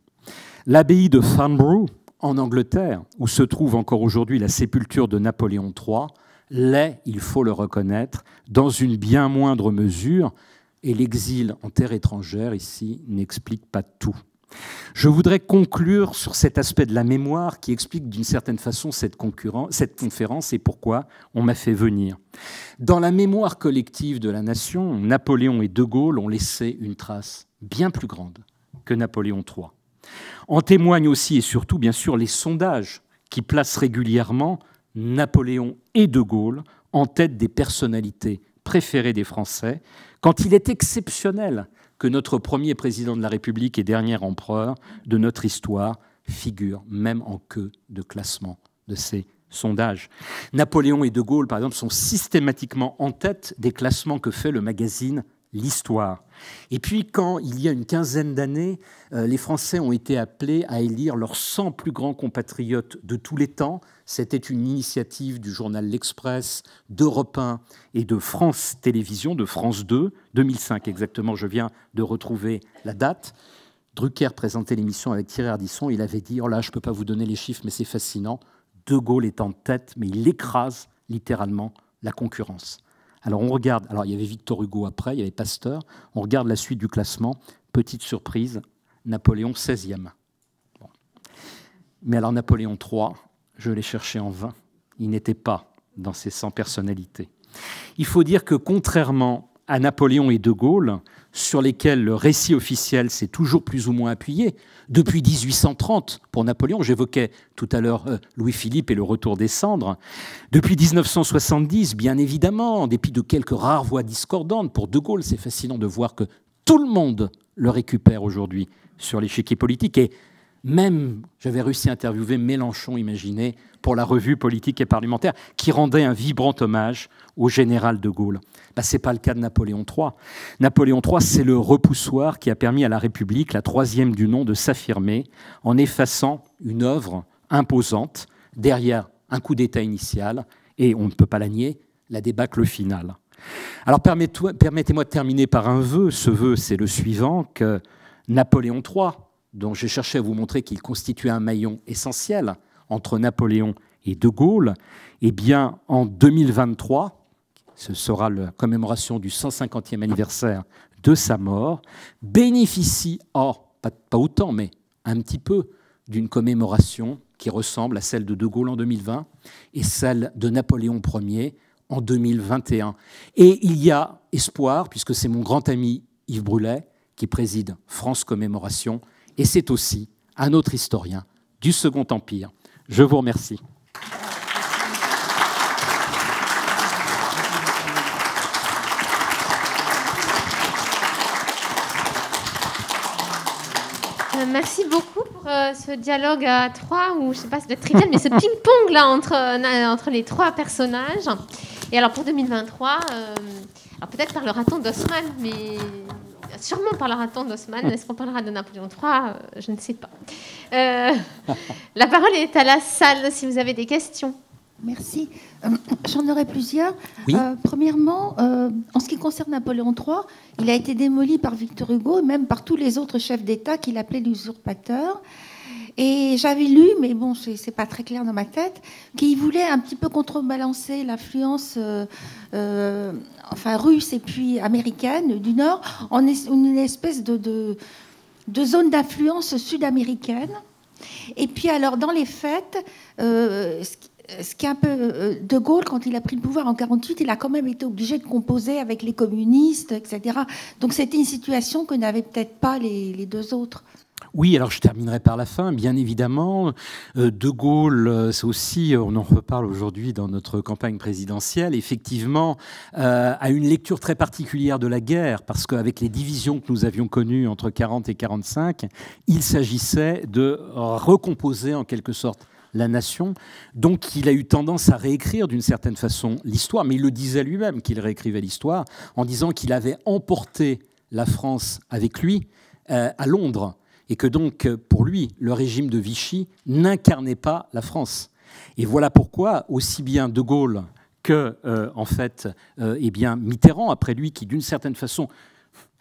L'abbaye de Farnborough, en Angleterre, où se trouve encore aujourd'hui la sépulture de Napoléon III, l'est, il faut le reconnaître, dans une bien moindre mesure, et l'exil en terre étrangère, ici, n'explique pas tout. Je voudrais conclure sur cet aspect de la mémoire qui explique d'une certaine façon cette conférence et pourquoi on m'a fait venir. Dans la mémoire collective de la nation, Napoléon et De Gaulle ont laissé une trace bien plus grande que Napoléon III. En témoignent aussi et surtout, bien sûr, les sondages qui placent régulièrement Napoléon et De Gaulle en tête des personnalités préférées des Français, quand il est exceptionnel que notre premier président de la République et dernier empereur de notre histoire figure même en queue de classement de ces sondages. Napoléon et De Gaulle, par exemple, sont systématiquement en tête des classements que fait le magazine L'Histoire. Et puis, quand, il y a une quinzaine d'années, les Français ont été appelés à élire leurs 100 plus grands compatriotes de tous les temps, c'était une initiative du journal L'Express, d'Europe 1 et de France Télévisions, de France 2, 2005 exactement, je viens de retrouver la date. Drucker présentait l'émission avec Thierry Ardisson, il avait dit « Oh là, je ne peux pas vous donner les chiffres, mais c'est fascinant. De Gaulle est en tête, mais il écrase littéralement la concurrence. » Alors on regarde, alors il y avait Victor Hugo après, il y avait Pasteur, on regarde la suite du classement, petite surprise, Napoléon 16e. Bon. Mais alors Napoléon III, je l'ai cherché en vain, il n'était pas dans ces 100 personnalités. Il faut dire que contrairement à Napoléon et De Gaulle, sur lesquels le récit officiel s'est toujours plus ou moins appuyé, depuis 1830 pour Napoléon, j'évoquais tout à l'heure Louis-Philippe et le retour des cendres, depuis 1970, bien évidemment, en dépit de quelques rares voix discordantes, pour De Gaulle, c'est fascinant de voir que tout le monde le récupère aujourd'hui sur l'échiquier politique. Et même, j'avais réussi à interviewer Mélenchon, imaginez, pour la revue politique et parlementaire, qui rendait un vibrant hommage au général de Gaulle. Ben, ce n'est pas le cas de Napoléon III. Napoléon III, c'est le repoussoir qui a permis à la République, la troisième du nom, de s'affirmer en effaçant une œuvre imposante derrière un coup d'État initial et, on ne peut pas la nier, la débâcle finale. Alors permettez-moi de terminer par un vœu. Ce vœu, c'est le suivant, que Napoléon III, dont j'ai cherché à vous montrer qu'il constituait un maillon essentiel entre Napoléon et De Gaulle, eh bien, en 2023, ce sera la commémoration du 150e anniversaire de sa mort, bénéficie, pas autant, mais un petit peu, d'une commémoration qui ressemble à celle de Gaulle en 2020 et celle de Napoléon Ier en 2021. Et il y a espoir, puisque c'est mon grand ami Yves Brulet qui préside France Commémoration, et c'est aussi un autre historien du Second Empire. Je vous remercie. Merci beaucoup pour ce dialogue à trois, ou je ne sais pas si c'est trivial, mais ce ping-pong là entre les trois personnages. Et alors pour 2023, alors peut-être parlera-t-on d'Haussmann, mais sûrement parlera-t-on d'Haussmann. Est-ce qu'on parlera de Napoléon III? Je ne sais pas. La parole est à la salle si vous avez des questions. Merci. J'en aurais plusieurs. Oui. Premièrement, en ce qui concerne Napoléon III, il a été démoli par Victor Hugo et même par tous les autres chefs d'État qu'il appelait l'usurpateur. Et j'avais lu, mais bon, c'est pas très clair dans ma tête, qu'il voulait un petit peu contrebalancer l'influence russe et puis américaine du Nord en une espèce de zone d'influence sud-américaine. Et puis alors, dans les faits, ce qui est un peu De Gaulle, quand il a pris le pouvoir en 1948, il a quand même été obligé de composer avec les communistes, etc. Donc c'était une situation que n'avaient peut-être pas les deux autres. Oui, alors je terminerai par la fin, bien évidemment. De Gaulle, c'est aussi, on en reparle aujourd'hui dans notre campagne présidentielle, effectivement, a une lecture très particulière de la guerre, parce qu'avec les divisions que nous avions connues entre 40 et 45, il s'agissait de recomposer en quelque sorte la nation. Donc il a eu tendance à réécrire d'une certaine façon l'histoire, mais il le disait lui-même qu'il réécrivait l'histoire, en disant qu'il avait emporté la France avec lui à Londres, et que donc, pour lui, le régime de Vichy n'incarnait pas la France. Et voilà pourquoi, aussi bien De Gaulle que, Mitterrand, après lui, qui d'une certaine façon,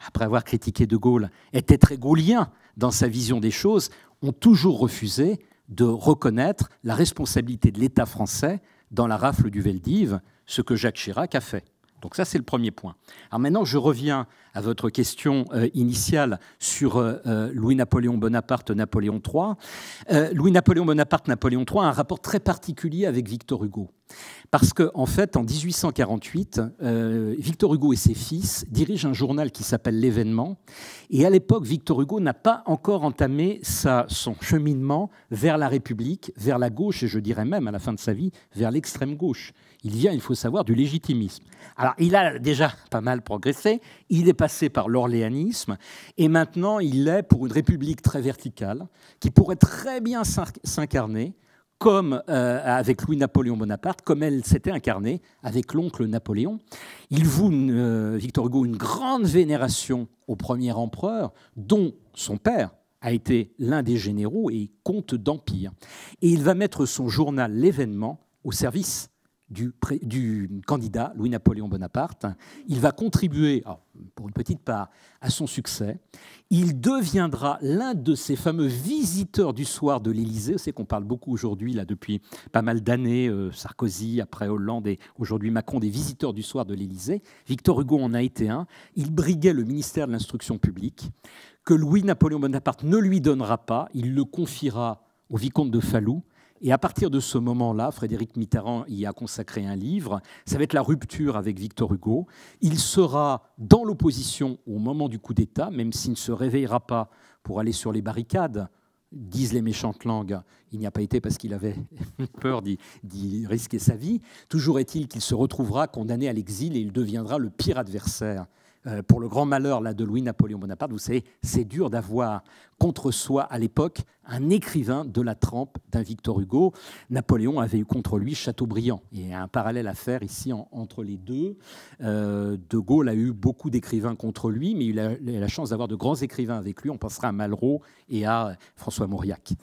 après avoir critiqué De Gaulle, était très gaullien dans sa vision des choses, ont toujours refusé de reconnaître la responsabilité de l'État français dans la rafle du Veldiv, ce que Jacques Chirac a fait. Donc ça, c'est le premier point. Alors maintenant, je reviens à votre question initiale sur Louis-Napoléon Bonaparte, Napoléon III. Louis-Napoléon Bonaparte, Napoléon III a un rapport très particulier avec Victor Hugo. Parce qu'en fait, en 1848, Victor Hugo et ses fils dirigent un journal qui s'appelle L'Événement. Et à l'époque, Victor Hugo n'a pas encore entamé son cheminement vers la République, vers la gauche, et je dirais même, à la fin de sa vie, vers l'extrême gauche. Il vient, il faut savoir, du légitimisme. Alors, il a déjà pas mal progressé. Il est passé par l'orléanisme. Et maintenant, il est pour une république très verticale, qui pourrait très bien s'incarner comme avec Louis-Napoléon Bonaparte, comme elle s'était incarnée avec l'oncle Napoléon. Il voue, Victor Hugo, une grande vénération au premier empereur, dont son père a été l'un des généraux et comte d'Empire. Et il va mettre son journal L'Événement au service du candidat Louis-Napoléon Bonaparte. Il va contribuer, pour une petite part, à son succès. Il deviendra l'un de ces fameux visiteurs du soir de l'Élysée. C'est qu'on parle beaucoup aujourd'hui, là, depuis pas mal d'années, Sarkozy, après Hollande et aujourd'hui Macron, des visiteurs du soir de l'Élysée. Victor Hugo en a été un. Il briguait le ministère de l'Instruction publique, que Louis-Napoléon Bonaparte ne lui donnera pas. Il le confiera au vicomte de Falloux. Et à partir de ce moment-là, Frédéric Mitterrand y a consacré un livre. Ça va être la rupture avec Victor Hugo. Il sera dans l'opposition au moment du coup d'État, même s'il ne se réveillera pas pour aller sur les barricades, disent les méchantes langues. Il n'y a pas été parce qu'il avait peur d'y risquer sa vie. Toujours est-il qu'il se retrouvera condamné à l'exil et il deviendra le pire adversaire. Pour le grand malheur là, de Louis-Napoléon Bonaparte, vous savez, c'est dur d'avoir contre soi à l'époque un écrivain de la trempe d'un Victor Hugo. Napoléon avait eu contre lui Chateaubriand. Il y a un parallèle à faire ici entre les deux. De Gaulle a eu beaucoup d'écrivains contre lui, mais il a la chance d'avoir de grands écrivains avec lui. On pensera à Malraux et à François Mauriac.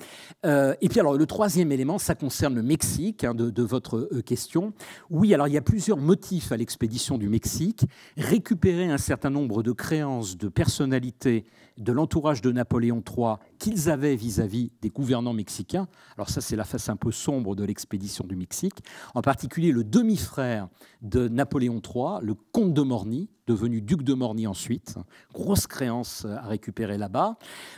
Et puis alors le troisième élément, ça concerne le Mexique, hein, de votre question. Oui, alors il y a plusieurs motifs à l'expédition du Mexique. Récupérer un certain nombre de créances de personnalités de l'entourage de Napoléon III qu'ils avaient vis-à-vis des gouvernants mexicains. Alors ça, c'est la face un peu sombre de l'expédition du Mexique. En particulier, le demi-frère de Napoléon III, le comte de Morny, devenu duc de Morny ensuite. Grosse créance à récupérer là-bas.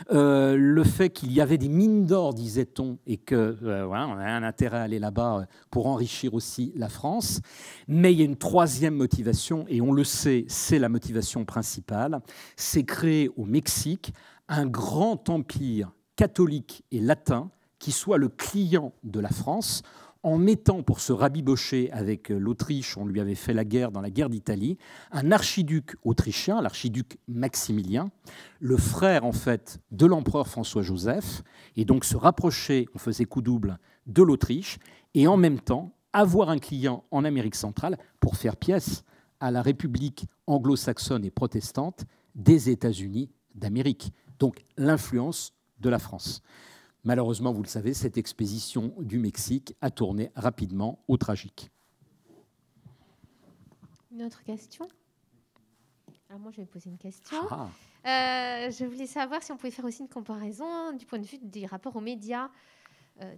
Le fait qu'il y avait des mines d'or, disait-on, et qu'on voilà, on a un intérêt à aller là-bas pour enrichir aussi la France. Mais il y a une troisième motivation, et on le sait, c'est la motivation principale. C'est créer au Mexique un grand empire catholique et latin qui soit le client de la France, en mettant pour se rabibocher avec l'Autriche, on lui avait fait la guerre dans la guerre d'Italie, un archiduc autrichien, l'archiduc Maximilien, le frère en fait de l'empereur François-Joseph, et donc se rapprocher, on faisait coup double, de l'Autriche, et en même temps avoir un client en Amérique centrale pour faire pièce à la République anglo-saxonne et protestante des États-Unis d'Amérique. Donc l'influence de la France. Malheureusement, vous le savez, cette expédition du Mexique a tourné rapidement au tragique. Une autre question ? Alors moi, je vais poser une question. Je voulais savoir si on pouvait faire aussi une comparaison du point de vue des rapports aux médias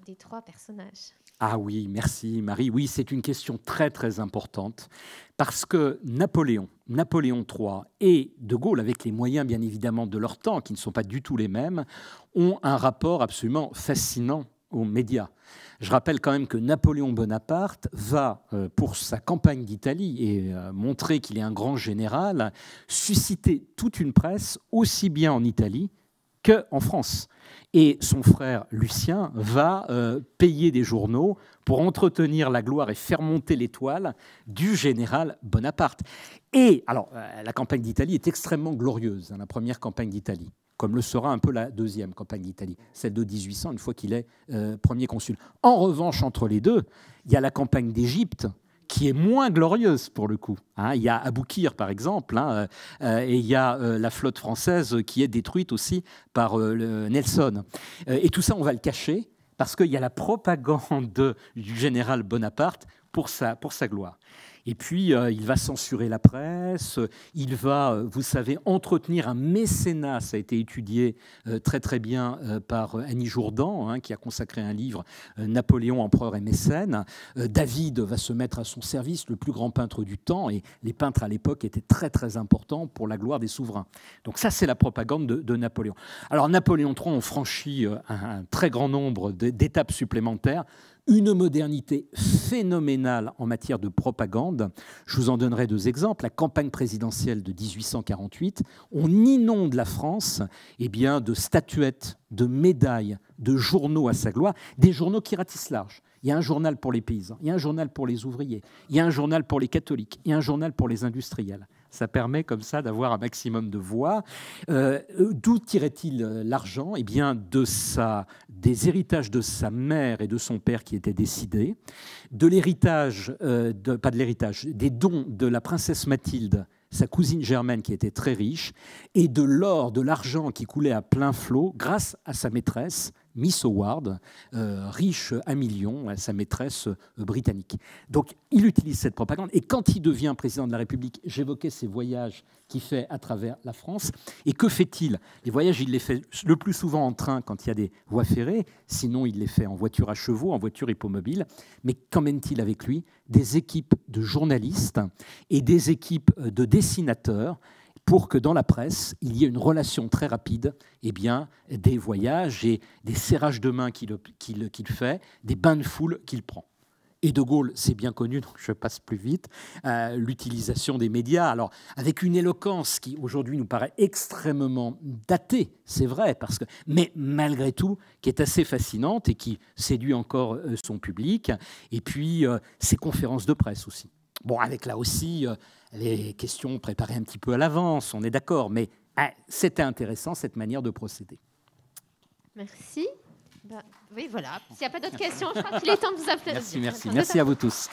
des trois personnages. Ah oui, merci Marie. Oui, c'est une question très très importante parce que Napoléon III et De Gaulle, avec les moyens bien évidemment de leur temps, qui ne sont pas du tout les mêmes, ont un rapport absolument fascinant aux médias. Je rappelle quand même que Napoléon Bonaparte va, pour sa campagne d'Italie et montrer qu'il est un grand général, susciter toute une presse aussi bien en Italie qu'en France. Et son frère Lucien va payer des journaux pour entretenir la gloire et faire monter l'étoile du général Bonaparte. Et alors, la campagne d'Italie est extrêmement glorieuse, hein, la première campagne d'Italie, comme le sera un peu la deuxième campagne d'Italie, celle de 1800, une fois qu'il est premier consul. En revanche, entre les deux, il y a la campagne d'Égypte, qui est moins glorieuse pour le coup. Hein, il y a Aboukir, par exemple, hein, et il y a la flotte française qui est détruite aussi par Nelson. Et tout ça, on va le cacher, parce qu'il y a la propagande du général Bonaparte pour sa gloire. Et puis, il va censurer la presse, il va, vous savez, entretenir un mécénat. Ça a été étudié très très bien par Annie Jourdan, hein, qui a consacré un livre, Napoléon, empereur et mécène. David va se mettre à son service, le plus grand peintre du temps, et les peintres à l'époque étaient très très importants pour la gloire des souverains. Donc ça, c'est la propagande de Napoléon. Alors Napoléon III, on franchit un très grand nombre d'étapes supplémentaires, une modernité phénoménale en matière de propagande. Je vous en donnerai deux exemples. La campagne présidentielle de 1848, on inonde la France de statuettes, de médailles, de journaux à sa gloire, des journaux qui ratissent large. Il y a un journal pour les paysans, il y a un journal pour les ouvriers, il y a un journal pour les catholiques, il y a un journal pour les industriels. Ça permet comme ça d'avoir un maximum de voix. D'où tirait-il l'argent ? Eh bien, des héritages de sa mère et de son père qui étaient décidés, de l'héritage, des dons de la princesse Mathilde, sa cousine Germaine qui était très riche, et de l'or, de l'argent qui coulait à plein flot grâce à sa maîtresse, Miss Howard, riche à millions, sa maîtresse britannique. Donc, il utilise cette propagande. Et quand il devient président de la République, j'évoquais ces voyages qu'il fait à travers la France. Et que fait-il ? Les voyages, il les fait le plus souvent en train quand il y a des voies ferrées. Sinon, il les fait en voiture à chevaux, en voiture hippomobile. Mais qu'emmène-t-il avec lui ? Des équipes de journalistes et des équipes de dessinateurs pour que dans la presse, il y ait une relation très rapide des voyages et des serrages de main qu'il fait, des bains de foule qu'il prend. Et De Gaulle, c'est bien connu, donc je passe plus vite, l'utilisation des médias, alors avec une éloquence qui aujourd'hui nous paraît extrêmement datée, c'est vrai, mais malgré tout, qui est assez fascinante et qui séduit encore son public, et puis ses conférences de presse aussi. Bon, avec là aussi les questions préparées un petit peu à l'avance, on est d'accord, mais c'était intéressant cette manière de procéder. Merci. Oui, voilà. S'il n'y a pas d'autres questions, je crois qu'il est temps de vous applaudir. Merci à vous tous.